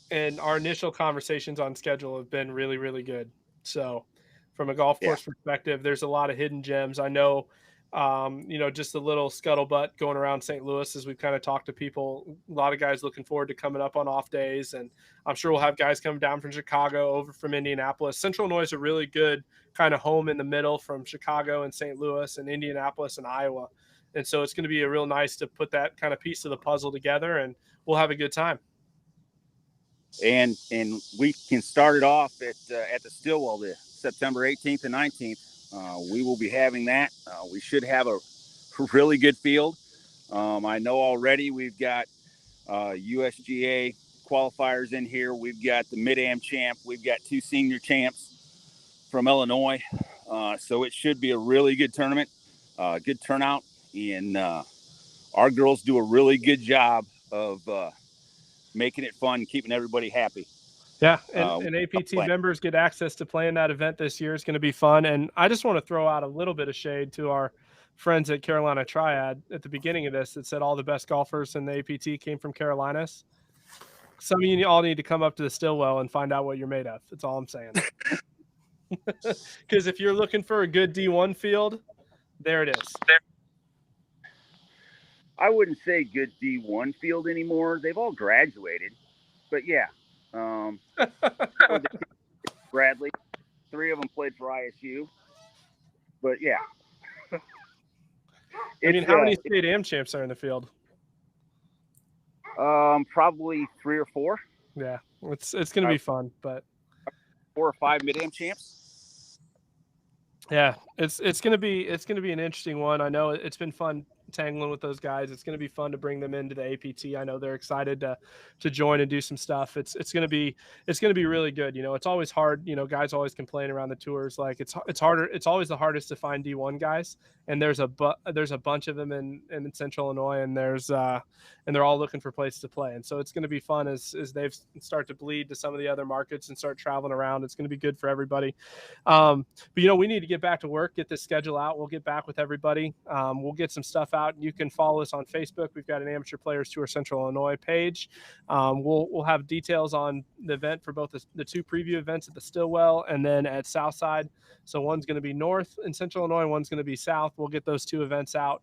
Speaker 3: And our initial conversations on schedule have been really, really good. So from a golf course perspective, there's a lot of hidden gems. I know, just a little scuttlebutt going around St. Louis as we've kind of talked to people. A lot of guys looking forward to coming up on off days, and I'm sure we'll have guys coming down from Chicago, over from Indianapolis. Central Illinois is a really good kind of home in the middle from Chicago and St. Louis and Indianapolis and Iowa. And so it's going to be a real nice to put that kind of piece of the puzzle together, and we'll have a good time.
Speaker 7: And we can start it off at the Stillwell this September 18th and 19th. We will be having that. We should have a really good field. I know already we've got USGA qualifiers in here. We've got the Mid-Am champ. We've got 2 senior champs from Illinois. So it should be a really good tournament, good turnout. And our girls do a really good job of making it fun, keeping everybody happy.
Speaker 3: Yeah, and APT members get access to playing that event this year. It's going to be fun. And I just want to throw out a little bit of shade to our friends at Carolina Triad at the beginning of this that said all the best golfers in the APT came from Carolinas. Some of you all need to come up to the Stillwell and find out what you're made of. That's all I'm saying. Because if you're looking for a good D1 field, there it is.
Speaker 7: I wouldn't say good D1 field anymore. They've all graduated. But yeah. Bradley, 3 of them played for ISU. But yeah.
Speaker 3: I mean, how many state AM champs are in the field?
Speaker 7: Probably 3 or 4.
Speaker 3: Yeah, it's going to be fun, but
Speaker 7: 4 or 5 Mid-Am champs.
Speaker 3: Yeah, it's going to be an interesting one. I know it's been fun tangling with those guys. It's going to be fun to bring them into the APT. I know they're excited to join and do some stuff. It's going to be really good. It's always hard. Guys always complain around the tours, like it's harder. It's always the hardest to find D1 guys, and there's a bunch of them in Central Illinois, and and they're all looking for places to play. And so it's going to be fun as they start to bleed to some of the other markets and start traveling around. It's going to be good for everybody. But we need to get back to work, get this schedule out. We'll get back with everybody. We'll get some stuff out. You can follow us on Facebook. We've got an Amateur Players Tour Central Illinois page. We'll have details on the event for both the 2 preview events at the Stillwell and then at Southside. So one's going to be north in Central Illinois, one's going to be south. We'll get those 2 events out,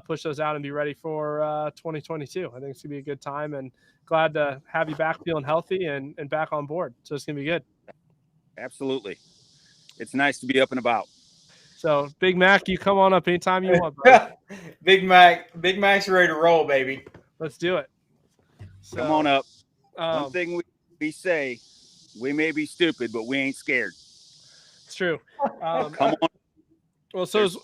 Speaker 3: push those out, and be ready for 2022. I think it's going to be a good time, and glad to have you back feeling healthy and back on board. So it's going to be good.
Speaker 7: Absolutely. It's nice to be up and about.
Speaker 3: So, Big Mac, you come on up anytime you want, bro.
Speaker 4: Big Mac's ready to roll, baby.
Speaker 3: Let's do it. So,
Speaker 7: come on up. One thing we say, we may be stupid, but we ain't scared.
Speaker 3: It's true.
Speaker 7: Come on.
Speaker 3: Well, so as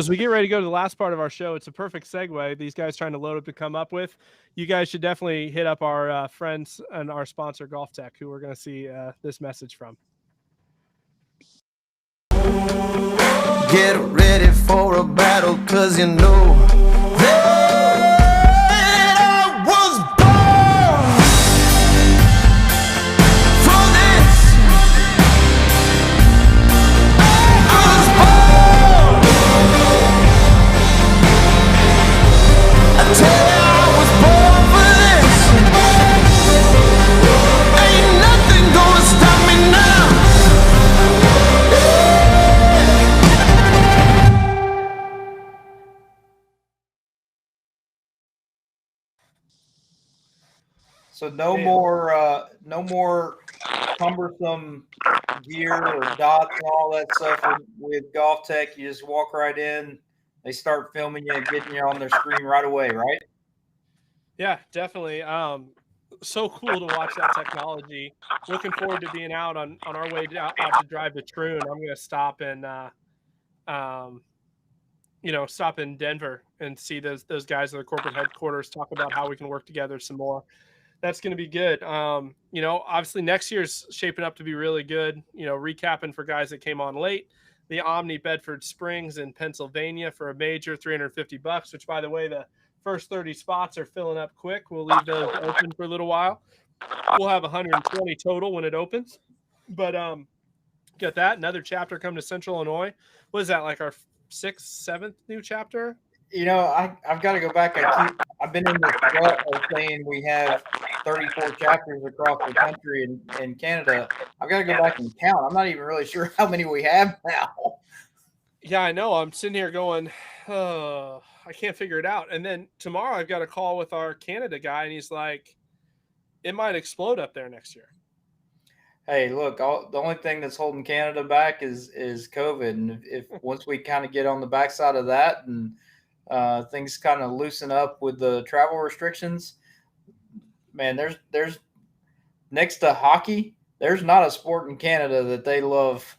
Speaker 3: we get ready to go to the last part of our show, it's a perfect segue. These guys trying to load up to come up with. You guys should definitely hit up our friends and our sponsor, Golf Tech, who we're going to see this message from.
Speaker 8: Get ready for a battle, 'cause you know that I was born for this. I was born. I tell you, I was born for this. Ain't nothing gonna stop me now.
Speaker 4: So no more cumbersome gear or dots and all that stuff with Golf Tech. You just walk right in. They start filming you and getting you on their screen right away, right?
Speaker 3: Yeah, definitely. So cool to watch that technology. Looking forward to being out on our way out to drive to Troon. I'm going to stop in, stop in Denver and see those guys at the corporate headquarters, talk about how we can work together some more. That's going to be good. Obviously next year's shaping up to be really good. Recapping for guys that came on late, the Omni Bedford Springs in Pennsylvania for a major, $350, which, by the way, the first 30 spots are filling up quick. We'll leave those open for a little while. We'll have 120 total when it opens. But get that. Another chapter coming to Central Illinois. What is that, like our 6th, 7th new chapter?
Speaker 4: I've got to go back. I've been in this rut of saying we have 34 chapters across the country and Canada. I've got to go back and count. I'm not even really sure how many we have now.
Speaker 3: Yeah, I know. I'm sitting here going, I can't figure it out. And then tomorrow I've got a call with our Canada guy, and he's like, it might explode up there next year.
Speaker 4: Hey, look, the only thing that's holding Canada back is COVID. And if once we kind of get on the backside of that and things kind of loosen up with the travel restrictions, man, there's next to hockey, there's not a sport in Canada that they love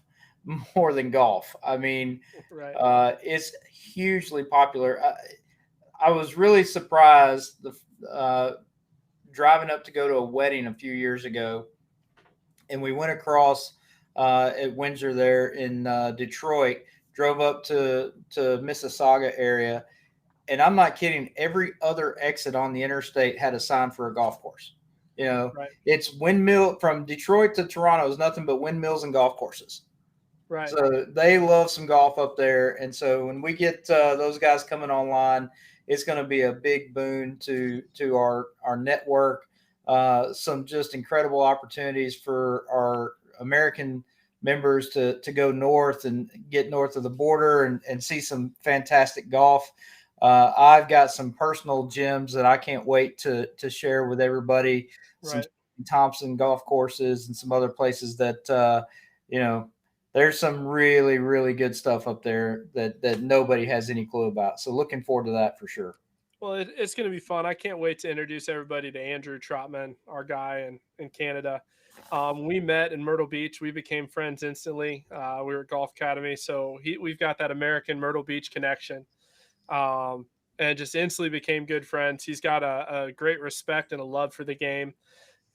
Speaker 4: more than golf. I mean,
Speaker 3: Right.
Speaker 4: it's hugely popular. I was really surprised driving up to go to a wedding a few years ago, and we went across at Windsor there in Detroit, drove up to Mississauga area, and I'm not kidding. Every other exit on the interstate had a sign for a golf course. You know,
Speaker 3: Right.
Speaker 4: it's windmill from Detroit to Toronto is nothing but windmills and golf courses.
Speaker 3: Right.
Speaker 4: So they love some golf up there. And so when we get those guys coming online, it's going to be a big boon to our network. Some just incredible opportunities for our American members to go north and get north of the border and see some fantastic golf. I've got some personal gems that I can't wait to share with everybody. Some
Speaker 3: Right.
Speaker 4: Thompson golf courses and some other places that there's some really, really good stuff up there that nobody has any clue about. So looking forward to that for sure.
Speaker 3: Well, it's going to be fun. I can't wait to introduce everybody to Andrew Trotman, our guy in Canada. We met in Myrtle Beach. We became friends instantly. We were at Golf Academy, so we've got that American Myrtle Beach connection, and just instantly became good friends. He's got a great respect and a love for the game,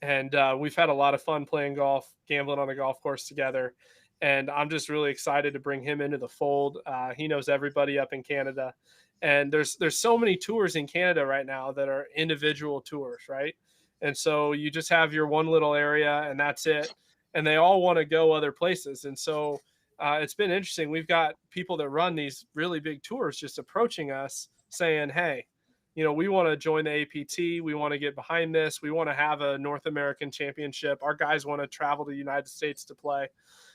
Speaker 3: and we've had a lot of fun playing golf, gambling on the golf course together. And I'm just really excited to bring him into the fold. He knows everybody up in Canada. And there's so many tours in Canada right now that are individual tours, right? And so you just have your one little area and that's it. And they all want to go other places. And so it's been interesting. We've got people that run these really big tours just approaching us saying, hey, we want to join the APT. We want to get behind this. We want to have a North American championship. Our guys want to travel to the United States to play.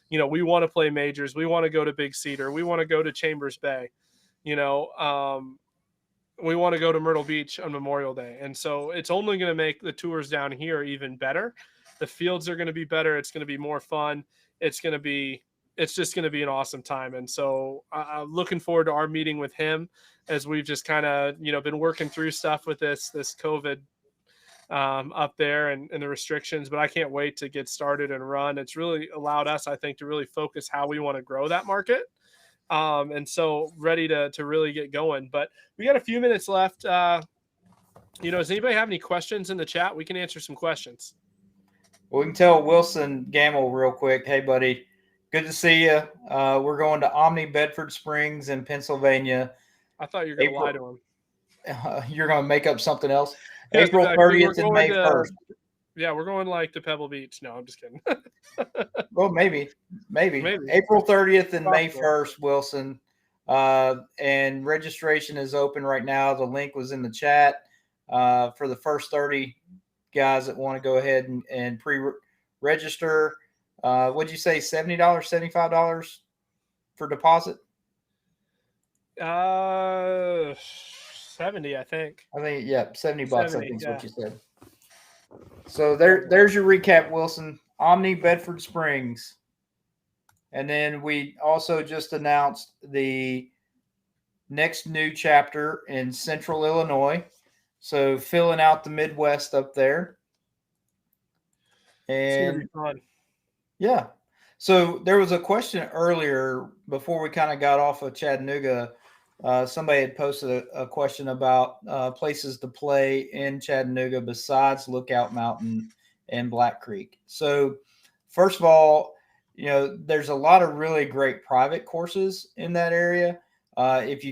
Speaker 3: We want to play majors. We want to go to Big Cedar. We want to go to Chambers Bay. We want to go to Myrtle Beach on Memorial Day. And so it's only going to make the tours down here even better. The fields are going to be better. It's going to be more fun. It's just going to be an awesome time. And so I'm looking forward to our meeting with him as we've just kind of, been working through stuff with this COVID up there and the restrictions, but I can't wait to get started and run. It's really allowed us, I think, to really focus how we want to grow that market. And so ready to really get going, but we got a few minutes left. Does anybody have any questions in the chat? We can answer some questions.
Speaker 4: Well, we can tell Wilson Gamble real quick. Hey, buddy, good to see you. We're going to Omni Bedford Springs in Pennsylvania.
Speaker 3: I thought you were going to lie to him.
Speaker 4: You're going to make up something else.
Speaker 3: Yeah,
Speaker 4: April 30th and May 1st.
Speaker 3: Yeah, we're going to Pebble Beach. No, I'm just kidding.
Speaker 4: Well, maybe. April 30th and May 1st, Wilson. And registration is open right now. The link was in the chat for the first 30 guys that want to go ahead and pre-register. What'd you say, $70, $75 for deposit?
Speaker 3: 70, I think.
Speaker 4: Yeah, $70.
Speaker 3: 70,
Speaker 4: I think is
Speaker 3: yeah.
Speaker 4: what you said. So there's your recap, Wilson. Omni Bedford Springs. And then we also just announced the next new chapter in Central Illinois. So filling out the Midwest up there. And
Speaker 3: fun.
Speaker 4: Yeah. So there was a question earlier before we kind of got off of Chattanooga. Somebody had posted a question about places to play in Chattanooga besides Lookout Mountain and Black Creek. So first of all, there's a lot of really great private courses in that area. If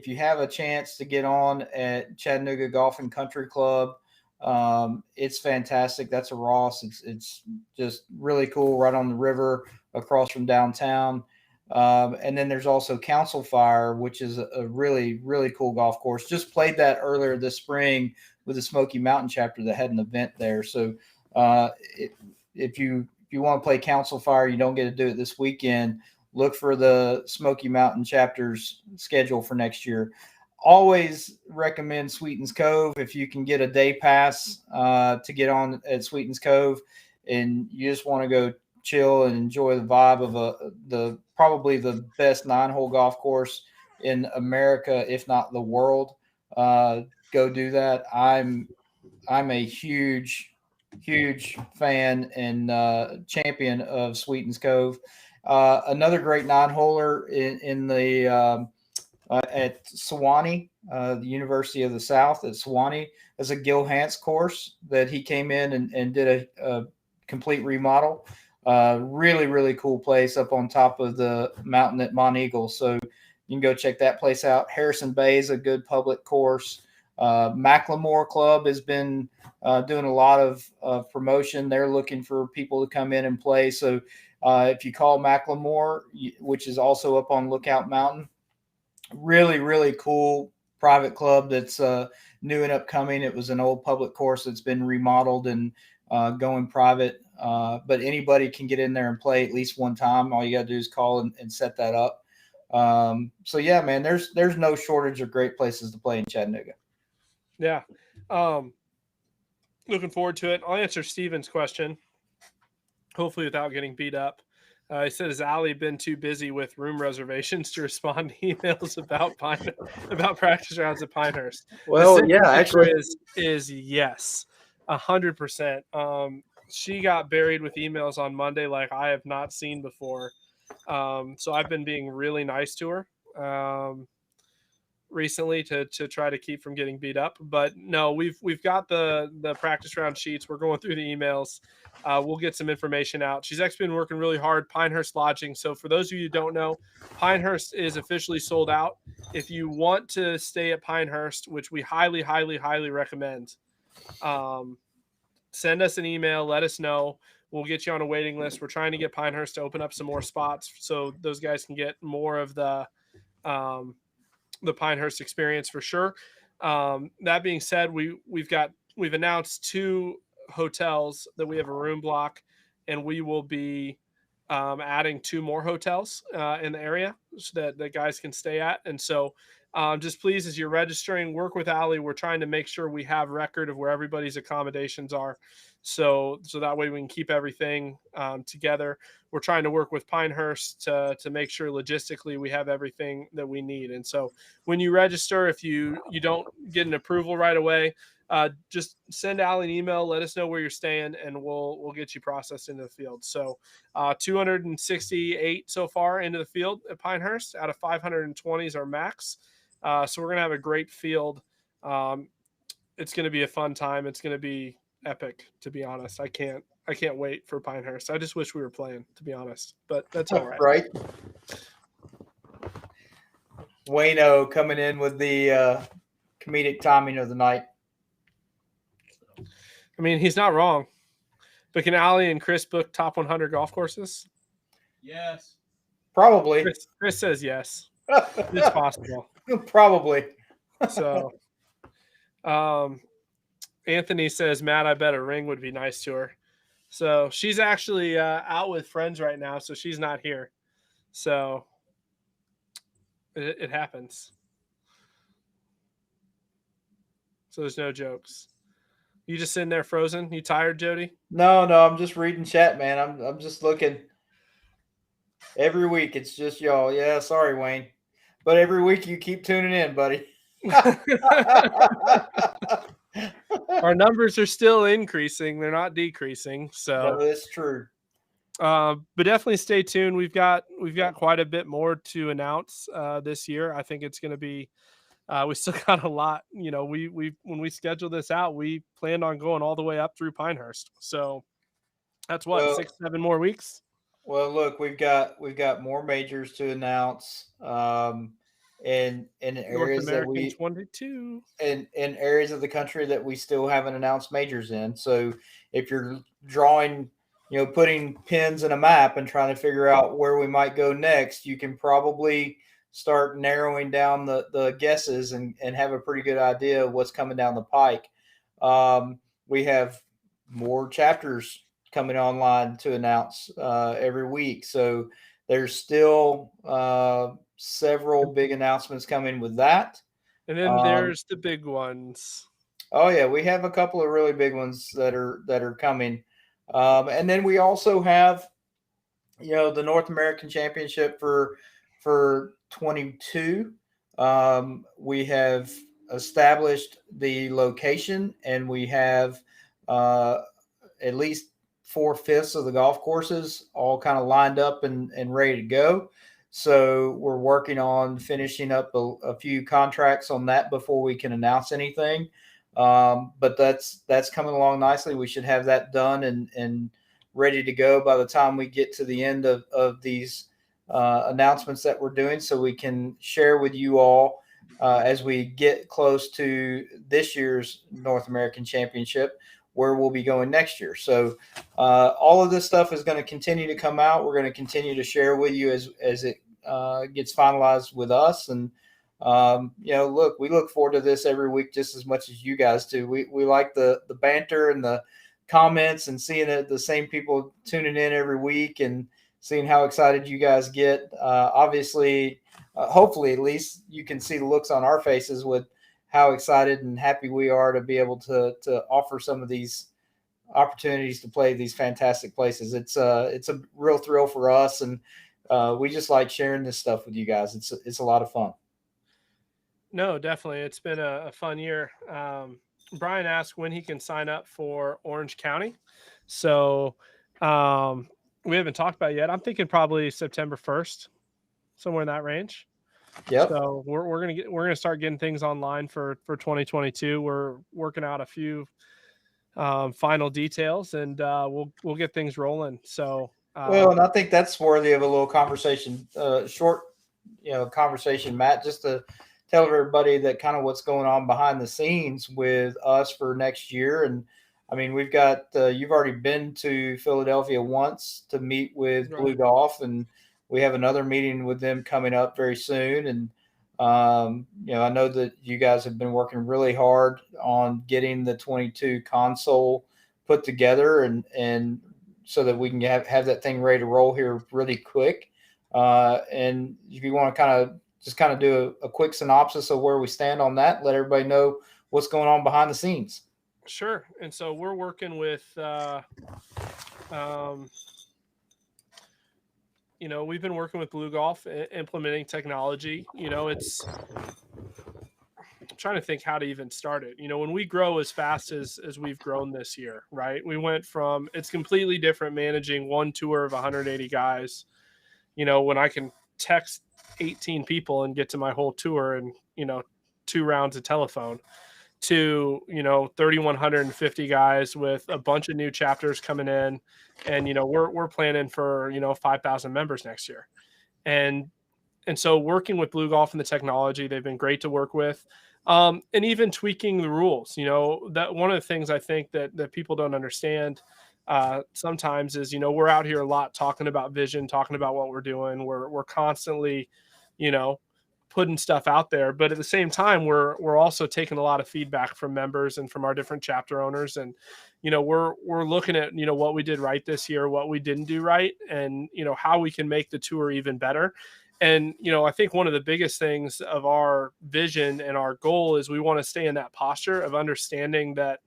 Speaker 4: you have a chance to get on at Chattanooga Golf and Country Club, it's fantastic. That's a Ross. It's just really cool, right on the river across from downtown. And then there's also Council Fire, which is a really, really cool golf course. Just played that earlier this spring with the Smoky Mountain chapter that had an event there. So if you want to play Council Fire, you don't get to do it this weekend. Look for the Smoky Mountain chapter's schedule for next year. Always recommend Sweetens Cove if you can get a day pass to get on at Sweetens Cove, and you just want to go chill and enjoy the vibe of probably the best 9-hole golf course in America, if not the world. Go do that. I'm a huge fan and champion of Sweetens Cove. Another great 9-holer in the at Sewanee, the University of the South at Sewanee, is a Gil Hance course that he came in and did a complete remodel. Really, really cool place up on top of the mountain at Mont Eagle. So you can go check that place out. Harrison Bay is a good public course. Macklemore Club has been doing a lot of promotion. They're looking for people to come in and play. So if you call Macklemore, which is also up on Lookout Mountain, really, really cool private club that's new and upcoming. It was an old public course that's been remodeled and going private. But anybody can get in there and play at least one time. All you got to do is call and set that up. So yeah, man, there's no shortage of great places to play in Chattanooga.
Speaker 3: Yeah. Looking forward to it. I'll answer Steven's question, hopefully without getting beat up. He said, has Allie been too busy with room reservations to respond to emails about practice rounds at Pinehurst?
Speaker 4: Well, yeah, actually
Speaker 3: is yes, 100%. She got buried with emails on Monday like I have not seen before. So I've been being really nice to her recently to try to keep from getting beat up. But no, we've got the practice round sheets. We're going through the emails. We'll get some information out. She's actually been working really hard. Pinehurst Lodging. So for those of you who don't know, Pinehurst is officially sold out. If you want to stay at Pinehurst, which we highly, highly, highly recommend, send us an email. Let us know. We'll get you on a waiting list. We're trying to get Pinehurst to open up some more spots so those guys can get more of the Pinehurst experience for sure. That being said, we've announced 2 hotels that we have a room block, and we will be adding 2 more hotels in the area so that guys can stay at. And so just please, as you're registering, work with Allie. We're trying to make sure we have record of where everybody's accommodations are. So that way we can keep everything together. We're trying to work with Pinehurst to make sure logistically we have everything that we need. And so when you register, if you don't get an approval right away, just send Allie an email, let us know where you're staying, and we'll get you processed into the field. So 268 so far into the field at Pinehurst out of 520 is our max. So we're going to have a great field. It's going to be a fun time. It's going to be epic, to be honest. I can't wait for Pinehurst. I just wish we were playing, to be honest, but that's all right.
Speaker 4: Right. Wayno coming in with the comedic timing of the night.
Speaker 3: I mean, he's not wrong. But can Allie and Chris book top 100 golf courses?
Speaker 2: Yes.
Speaker 4: Probably.
Speaker 3: Chris says yes. It's possible.
Speaker 4: Probably.
Speaker 3: So, Anthony says, Matt, I bet a ring would be nice to her. So she's actually out with friends right now, so she's not here. So it happens. So there's no jokes. You just sitting there frozen? You tired, Jody?
Speaker 4: No, I'm just reading chat, man. I'm just looking. Every week it's just y'all. Yeah, sorry, Wayne. But every week you keep tuning in, buddy.
Speaker 3: Our numbers are still increasing. They're not decreasing. So
Speaker 4: no, that's true.
Speaker 3: But definitely stay tuned. We've got quite a bit more to announce this year. I think it's going to be we still got a lot. You know, we when we scheduled this out, we planned on going all the way up through Pinehurst. So that's what 6-7 more weeks.
Speaker 4: Well, look, we've got more majors to announce. In areas that we
Speaker 3: 22
Speaker 4: in areas of the country that we still haven't announced majors in. So if you're drawing putting pins in a map and trying to figure out where we might go next, you can probably start narrowing down the guesses and have a pretty good idea of what's coming down the pike. We have more chapters coming online to announce every week. So there's still several big announcements coming with that.
Speaker 3: And then there's the big ones.
Speaker 4: Oh yeah, we have a couple of really big ones that are coming, and then we also have, the North American Championship for 22. We have established the location, and we have at least 4/5 of the golf courses all kind of lined up and ready to go. So we're working on finishing up a few contracts on that before we can announce anything. But that's coming along nicely. We should have that done and ready to go by the time we get to the end of these announcements that we're doing, so we can share with you all as we get close to this year's North American Championship where we'll be going next year. So all of this stuff is going to continue to come out. We're going to continue to share with you as it gets finalized with us. And look, we look forward to this every week just as much as you guys do. We like the banter and the comments and seeing the same people tuning in every week and seeing how excited you guys get. Obviously, hopefully at least you can see the looks on our faces with how excited and happy we are to be able to offer some of these opportunities to play these fantastic places. It's a real thrill for us, and we just like sharing this stuff with you guys. It's a lot of fun.
Speaker 3: No, definitely. It's been a fun year. Brian asked when he can sign up for Orange County. So we haven't talked about it yet. I'm thinking probably September 1st, somewhere in that range.
Speaker 4: Yep.
Speaker 3: So we're gonna start getting things online for 2022. We're working out a few final details, and we'll get things rolling. So
Speaker 4: well, and I think that's worthy of a little conversation, short, conversation, Matt, just to tell everybody that kind of what's going on behind the scenes with us for next year. And I mean, we've got you've already been to Philadelphia once to meet with Blue Golf, and we have another meeting with them coming up very soon. And I know that you guys have been working really hard on getting the 22 console put together, and so that we can have that thing ready to roll here really quick. And if you want to kind of do a quick synopsis of where we stand on that, let everybody know what's going on behind the scenes.
Speaker 3: Sure. And so we're working with, we've been working with Blue Golf, implementing technology. It's I'm trying to think how to even start it. When we grow as fast as we've grown this year, right? We went from, it's completely different managing one tour of 180 guys, when I can text 18 people and get to my whole tour in 2 rounds of telephone, to 3,150 guys with a bunch of new chapters coming in, and we're planning for 5,000 members next year, and so working with Blue Golf and the technology, they've been great to work with, and even tweaking the rules. That one of the things I think that people don't understand sometimes is we're out here a lot talking about vision, talking about what we're doing. We're constantly putting stuff out there, but at the same time we're also taking a lot of feedback from members and from our different chapter owners, and we're looking at what we did right this year, what we didn't do right, and how we can make the tour even better. And I think one of the biggest things of our vision and our goal is we want to stay in that posture of understanding that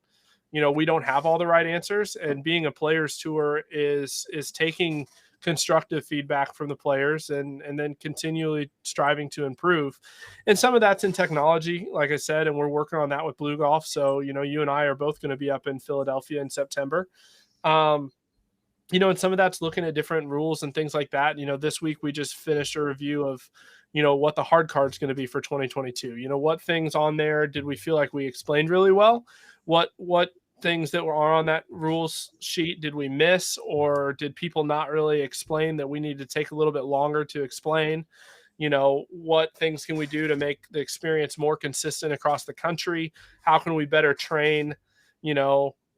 Speaker 3: we don't have all the right answers, and being a players tour is taking constructive feedback from the players and then continually striving to improve. And some of that's in technology, like I said, and we're working on that with Blue Golf. So, you and I are both going to be up in Philadelphia in September. And some of that's looking at different rules and things like that. This week we just finished a review of, what the hard card is going to be for 2022. What things on there did we feel like we explained really well? What things that were on that rules sheet did we miss, or did people not really explain that we need to take a little bit longer to explain? What things can we do to make the experience more consistent across the country? How can we better train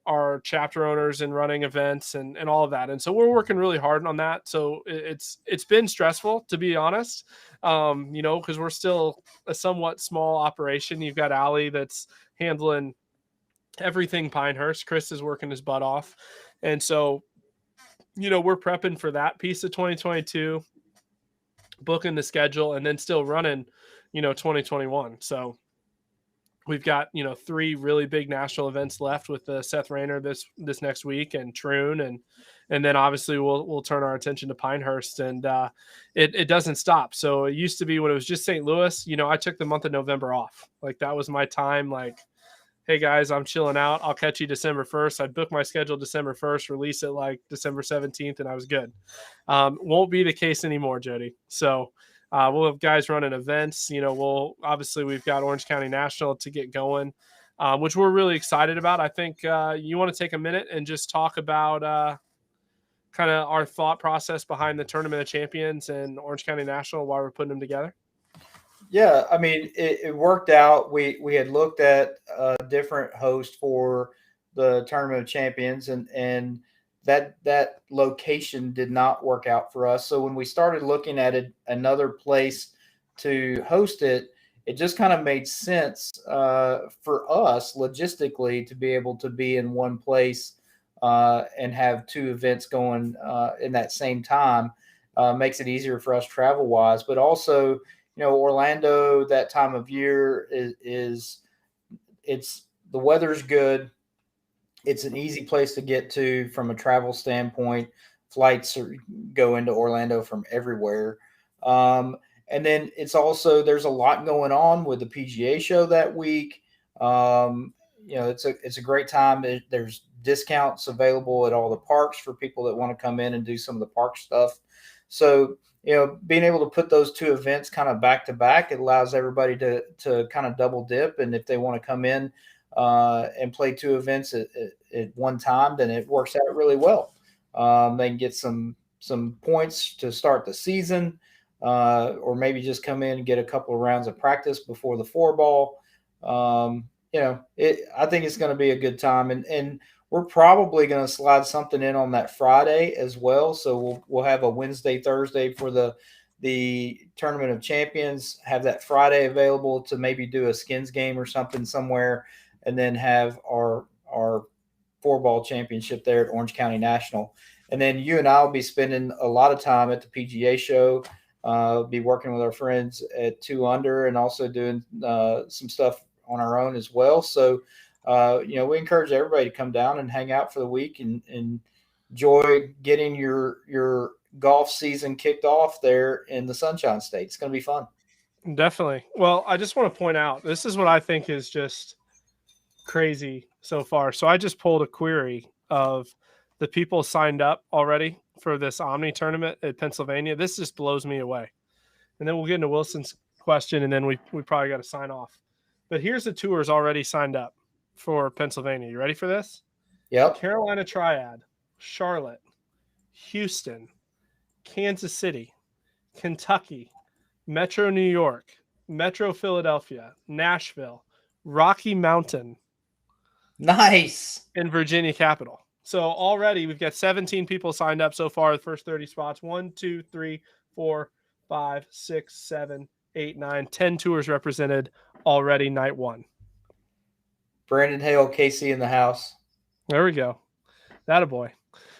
Speaker 3: our chapter owners and running events and all of that. And so we're working really hard on that. So it's been stressful, to be honest, because we're still a somewhat small operation. You've got Allie that's handling everything Pinehurst. Chris is working his butt off. And so, we're prepping for that piece of 2022, booking the schedule, and then still running, 2021. So we've got, 3 really big national events left with Seth Rayner this next week, and Troon, and then obviously we'll turn our attention to Pinehurst, and it doesn't stop. So it used to be when it was just St. Louis, I took the month of November off. Like, that was my time. Like, hey guys, I'm chilling out. I'll catch you December 1st. I'd book my schedule December 1st, release it like December 17th, and I was good. Won't be the case anymore, Jody. So we'll have guys running events. We've got Orange County National to get going, which we're really excited about. I think you want to take a minute and just talk about kind of our thought process behind the Tournament of Champions and Orange County National, why we're putting them together.
Speaker 4: Yeah, I mean, it worked out. We had looked at a different host for the Tournament of Champions, and that location did not work out for us. So when we started looking at another place to host it, it just kind of made sense for us logistically to be able to be in one place and have 2 events going in that same time. Makes it easier for us travel wise, but also, Orlando, that time of year is the weather's good. It's an easy place to get to from a travel standpoint. Flights go into Orlando from everywhere. And then there's a lot going on with the PGA show that week. It's a great time. There's discounts available at all the parks for people that want to come in and do some of the park stuff. So, being able to put those 2 events kind of back to back, it allows everybody to kind of double dip. And if they want to come in and play 2 events at one time, then it works out really well. They can get some points to start the season, or maybe just come in and get a couple of rounds of practice before the 4-ball. I think it's going to be a good time, and we're probably going to slide something in on that Friday as well. So we'll have a Wednesday, Thursday for the Tournament of Champions, have that Friday available to maybe do a skins game or something somewhere, and then have our 4-ball championship there at Orange County National. And then you and I will be spending a lot of time at the PGA show, be working with our friends at 2 Under, and also doing some stuff on our own as well. So, we encourage everybody to come down and hang out for the week and enjoy getting your golf season kicked off there in the Sunshine State. It's going to be fun.
Speaker 3: Definitely. Well, I just want to point out, this is what I think is just crazy so far. So I just pulled a query of the people signed up already for this Omni tournament at Pennsylvania. This just blows me away. And then we'll get into Wilson's question, and then we probably got to sign off. But here's the tours already signed up for Pennsylvania. You ready for this?
Speaker 4: Yep.
Speaker 3: Carolina Triad, Charlotte, Houston, Kansas City, Kentucky, Metro New York, Metro Philadelphia, Nashville, Rocky Mountain.
Speaker 4: Nice.
Speaker 3: And Virginia Capital. So already we've got 17 people signed up so far. The first 30 spots. 1, 2, 3, 4, 5, 6, 7, 8, 9, 10 tours represented already night 1.
Speaker 4: Brandon Hale, Casey in the house.
Speaker 3: There we go. That a boy.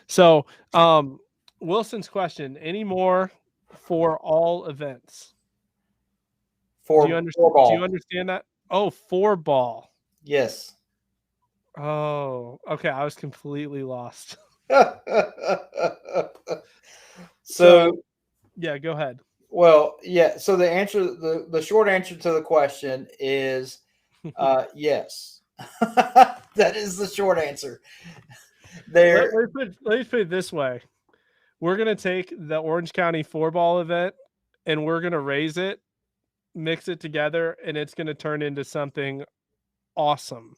Speaker 3: So Wilson's question, any more for all events? Do you understand that? Oh, 4-ball.
Speaker 4: Yes.
Speaker 3: Oh, okay. I was completely lost.
Speaker 4: So
Speaker 3: yeah, go ahead.
Speaker 4: Well, yeah. So the short answer to the question is yes. That is the short answer.
Speaker 3: Let me put it this way. We're going to take the Orange County 4-ball event and we're going to raise it, mix it together, and it's going to turn into something awesome.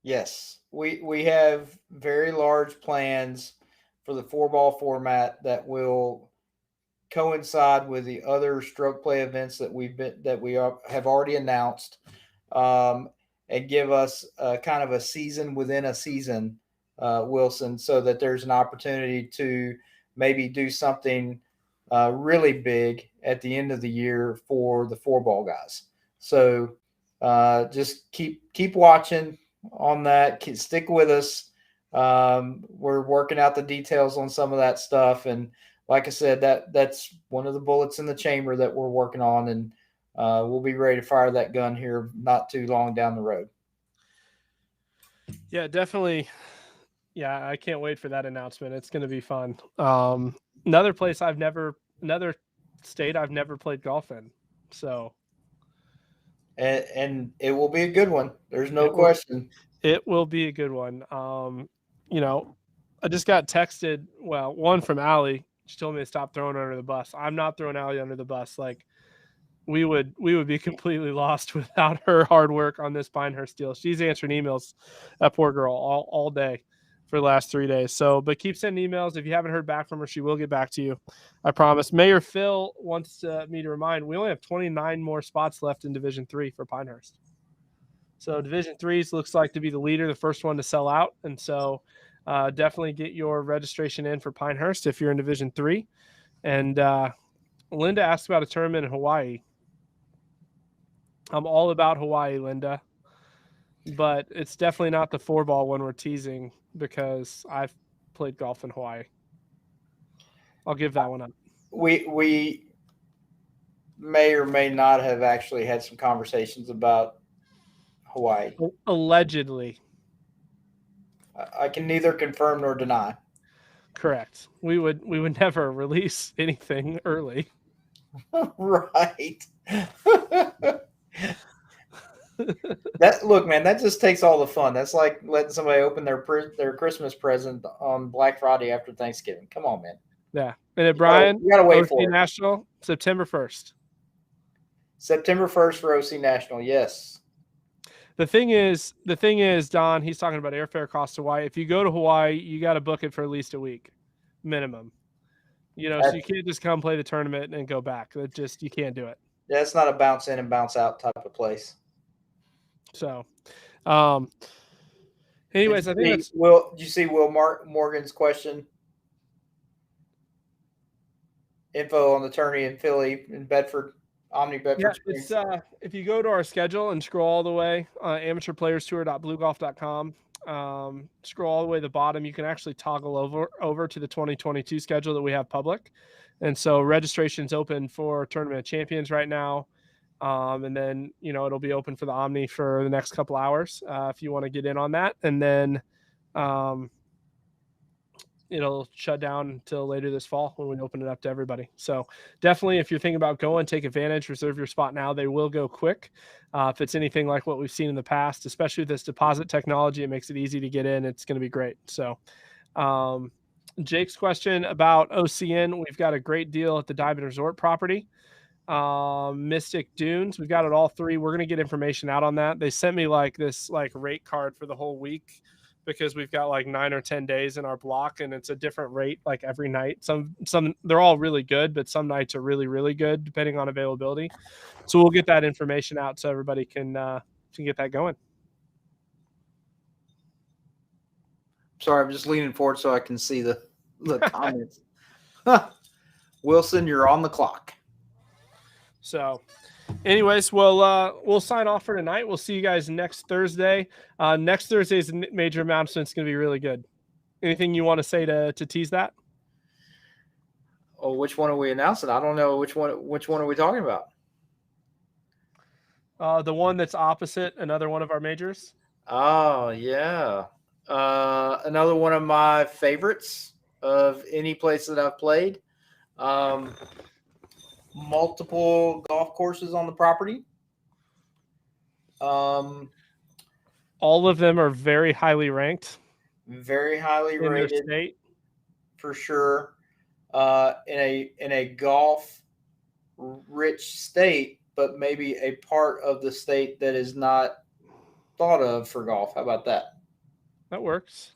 Speaker 4: Yes. We have very large plans for the 4-ball format that will coincide with the other stroke play events that we have already announced. and give us kind of a season within a season, Wilson, so that there's an opportunity to maybe do something really big at the end of the year for the 4-ball guys. So just keep watching on that. Stick with us. We're working out the details on some of that stuff, and like I said, that's one of the bullets in the chamber that we're working on, and we'll be ready to fire that gun here not too long down the road.
Speaker 3: Yeah, definitely. Yeah, I can't wait for that announcement. It's going to be fun. Another state I've never played golf in. So,
Speaker 4: and it will be a good one. There's no question.
Speaker 3: It will be a good one. I just got texted. Well, one from Allie. She told me to stop throwing her under the bus. I'm not throwing Allie under the bus. Like, we would be completely lost without her hard work on this Pinehurst deal. She's answering emails, that poor girl, all day for the last 3 days. So, but keep sending emails. If you haven't heard back from her, she will get back to you. I promise. Mayor Phil wants me to remind, we only have 29 more spots left in Division 3 for Pinehurst. So Division 3s looks like to be the leader, the first one to sell out. And so definitely get your registration in for Pinehurst if you're in Division 3. And Linda asked about a tournament in Hawaii. I'm all about Hawaii, Linda, but it's definitely not the 4-ball one we're teasing because I've played golf in Hawaii. I'll give that one up.
Speaker 4: We may or may not have actually had some conversations about Hawaii.
Speaker 3: Allegedly.
Speaker 4: I can neither confirm nor deny.
Speaker 3: Correct. We would never release anything early.
Speaker 4: Right. Look, man, that just takes all the fun. That's like letting somebody open their Christmas present on Black Friday after Thanksgiving. Come on, man.
Speaker 3: Yeah. And then Brian,
Speaker 4: you gotta wait for
Speaker 3: OC National, September 1st.
Speaker 4: September 1st for OC National, yes.
Speaker 3: The thing is, Don, he's talking about airfare costs to Hawaii. If you go to Hawaii, you got to book it for at least a week minimum. So you can't just come play the tournament and go back. You can't do it.
Speaker 4: Yeah, it's not a bounce in and bounce out type of place.
Speaker 3: So, anyways, I think that's.
Speaker 4: Did you see Will Morgan's question? Info on the tourney in Philly, in Bedford, Omni Bedford.
Speaker 3: Yeah, it's if you go to our schedule and scroll all the way, amateurplayerstour.bluegolf.com, scroll all the way to the bottom, you can actually toggle over to the 2022 schedule that we have public. And so registration's open for Tournament of Champions right now. And then, it'll be open for the Omni for the next couple hours if you want to get in on that. And then it'll shut down until later this fall when we open it up to everybody. So definitely, if you're thinking about going, take advantage, reserve your spot now. They will go quick. If it's anything like what we've seen in the past, especially with this deposit technology, it makes it easy to get in. It's going to be great. So Jake's question about OCN, we've got a great deal at the Diamond Resort property. Mystic Dunes, we've got it all 3. We're going to get information out on that. They sent me this rate card for the whole week, because we've got 9 or 10 days in our block, and it's a different rate every night. Some they're all really good, but some nights are really, really good depending on availability. So we'll get that information out so everybody can get that going.
Speaker 4: Sorry, I'm just leaning forward so I can see the comments. Wilson, you're on the clock.
Speaker 3: So anyways, we'll sign off for tonight. We'll see you guys next Thursday. Next Thursday's major announcement is going to be really good. Anything you want to say to tease that?
Speaker 4: Oh, which one are we announcing? I don't know which one are we talking about?
Speaker 3: The one that's opposite another one of our majors.
Speaker 4: Oh yeah, another one of my favorites of any place that I've played. Multiple golf courses on the property.
Speaker 3: All of them are very highly ranked.
Speaker 4: Very highly
Speaker 3: in
Speaker 4: rated,
Speaker 3: their state.
Speaker 4: For sure. In a golf rich state, but maybe a part of the state that is not thought of for golf. How about that?
Speaker 3: That works.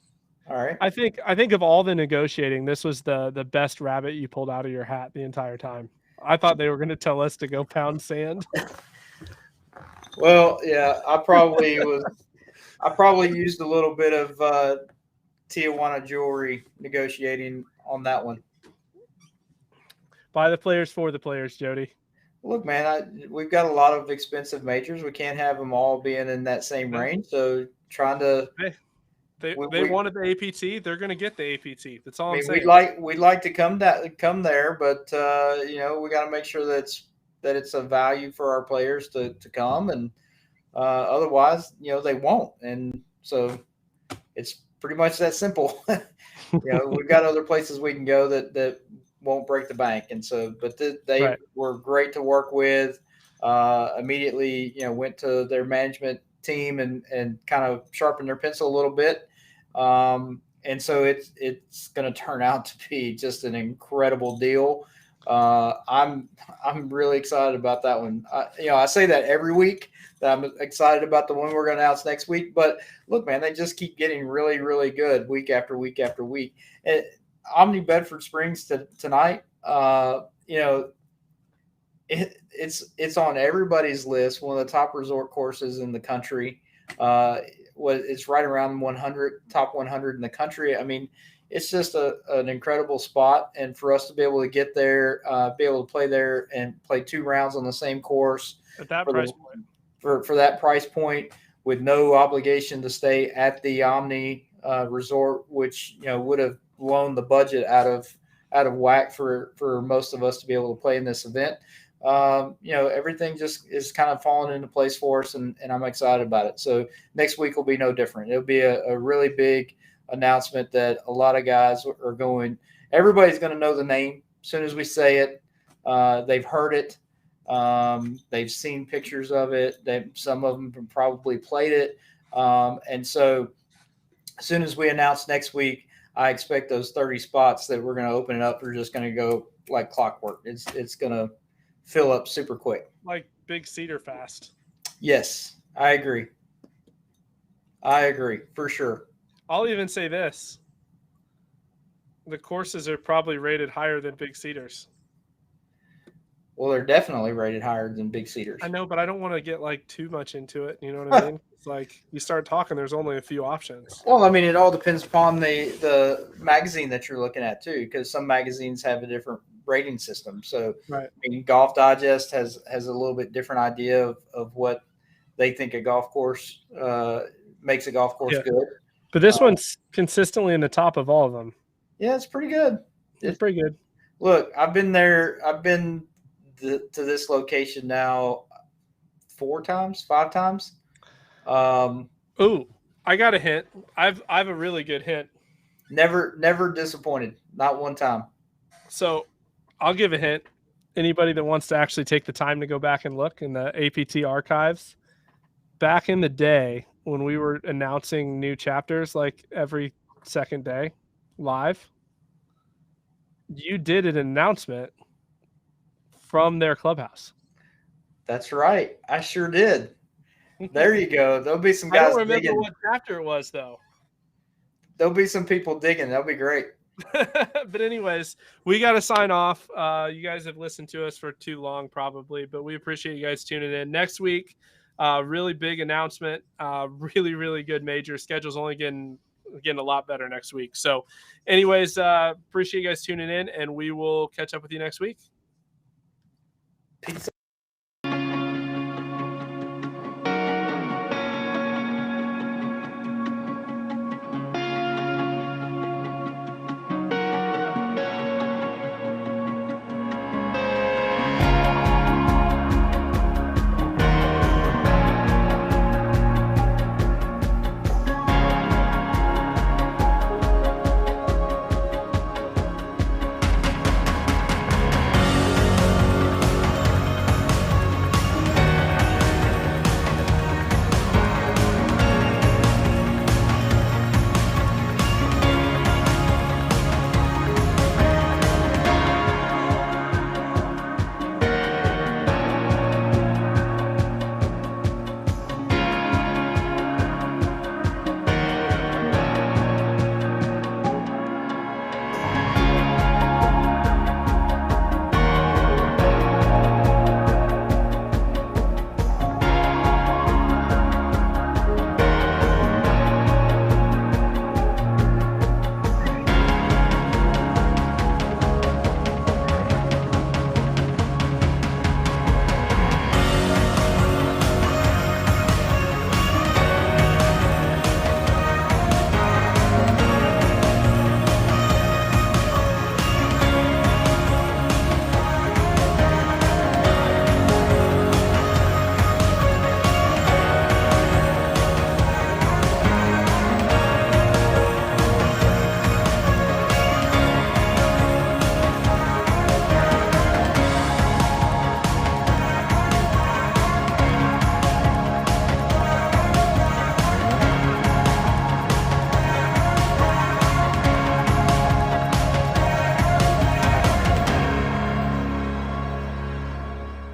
Speaker 4: All right.
Speaker 3: I think of all the negotiating, this was the best rabbit you pulled out of your hat the entire time. I thought they were going to tell us to go pound sand.
Speaker 4: Well, yeah, I probably used a little bit of Tijuana jewelry negotiating on that one.
Speaker 3: By the players for the players, Jody.
Speaker 4: Look, man, we've got a lot of expensive majors. We can't have them all being in that same range. So trying to,
Speaker 3: They wanted the APT. They're going to get the APT. That's all I'm saying.
Speaker 4: we'd like to come there, but we got to make sure that it's a value for our players to come, and otherwise, they won't. And so it's pretty much that simple. We've got other places we can go that won't break the bank. And so, but they were great to work with. Immediately, went to their management team and kind of sharpened their pencil a little bit. And so it's going to turn out to be just an incredible deal. I'm really excited about that one. I say that every week that I'm excited about the one we're going to announce next week. But look, man, they just keep getting really, really good week after week after week. Omni Bedford Springs tonight. It's on everybody's list. One of the top resort courses in the country. It's right around 100, top 100 in the country. I mean, it's just an incredible spot. And for us to be able to get there, be able to play there and play 2 rounds on the same course
Speaker 3: at that price point,
Speaker 4: for that price point, with no obligation to stay at the Omni resort, which would have blown the budget out of whack for most of us to be able to play in this event. Everything just is kind of falling into place for us, and I'm excited about it. So next week will be no different. It'll be a really big announcement that a lot of guys are going. Everybody's going to know the name as soon as we say it. They've heard it. They've seen pictures of it. Some of them probably played it. And so as soon as we announce next week, I expect those 30 spots that we're going to open it up are just going to go like clockwork. It's going to fill up super quick.
Speaker 3: Like Big Cedar Fast.
Speaker 4: Yes, I agree. For sure.
Speaker 3: I'll even say this. The courses are probably rated higher than Big Cedars.
Speaker 4: Well, they're definitely rated higher than Big Cedars.
Speaker 3: I know, but I don't want to get too much into it. You know what I mean? It's like you start talking, there's only a few options.
Speaker 4: Well, I mean, it all depends upon the magazine that you're looking at too, because some magazines have a different rating system. So,
Speaker 3: right.
Speaker 4: I mean, Golf Digest has a little bit different idea of what they think a golf course makes a golf course good.
Speaker 3: But this one's consistently in the top of all of them.
Speaker 4: Yeah, it's pretty good.
Speaker 3: It's pretty good.
Speaker 4: Look, I've been there. I've been to this location now 5 times.
Speaker 3: Ooh, I got a hint. I've a really good hint.
Speaker 4: Never disappointed. Not one time.
Speaker 3: So I'll give a hint. Anybody that wants to actually take the time to go back and look in the APT archives, back in the day when we were announcing new chapters like every second day live, you did an announcement from their clubhouse.
Speaker 4: That's right. I sure did. There you go. There'll be some guys
Speaker 3: I don't remember
Speaker 4: digging.
Speaker 3: what chapter it was, though.
Speaker 4: There'll be some people digging. That'll be great.
Speaker 3: But anyways, we got to sign off. You guys have listened to us for too long probably, but we appreciate you guys tuning in. Next week, really big announcement. Really, really good major. Schedule's only getting a lot better next week. So anyways, appreciate you guys tuning in, and we will catch up with you next week.
Speaker 4: Peace.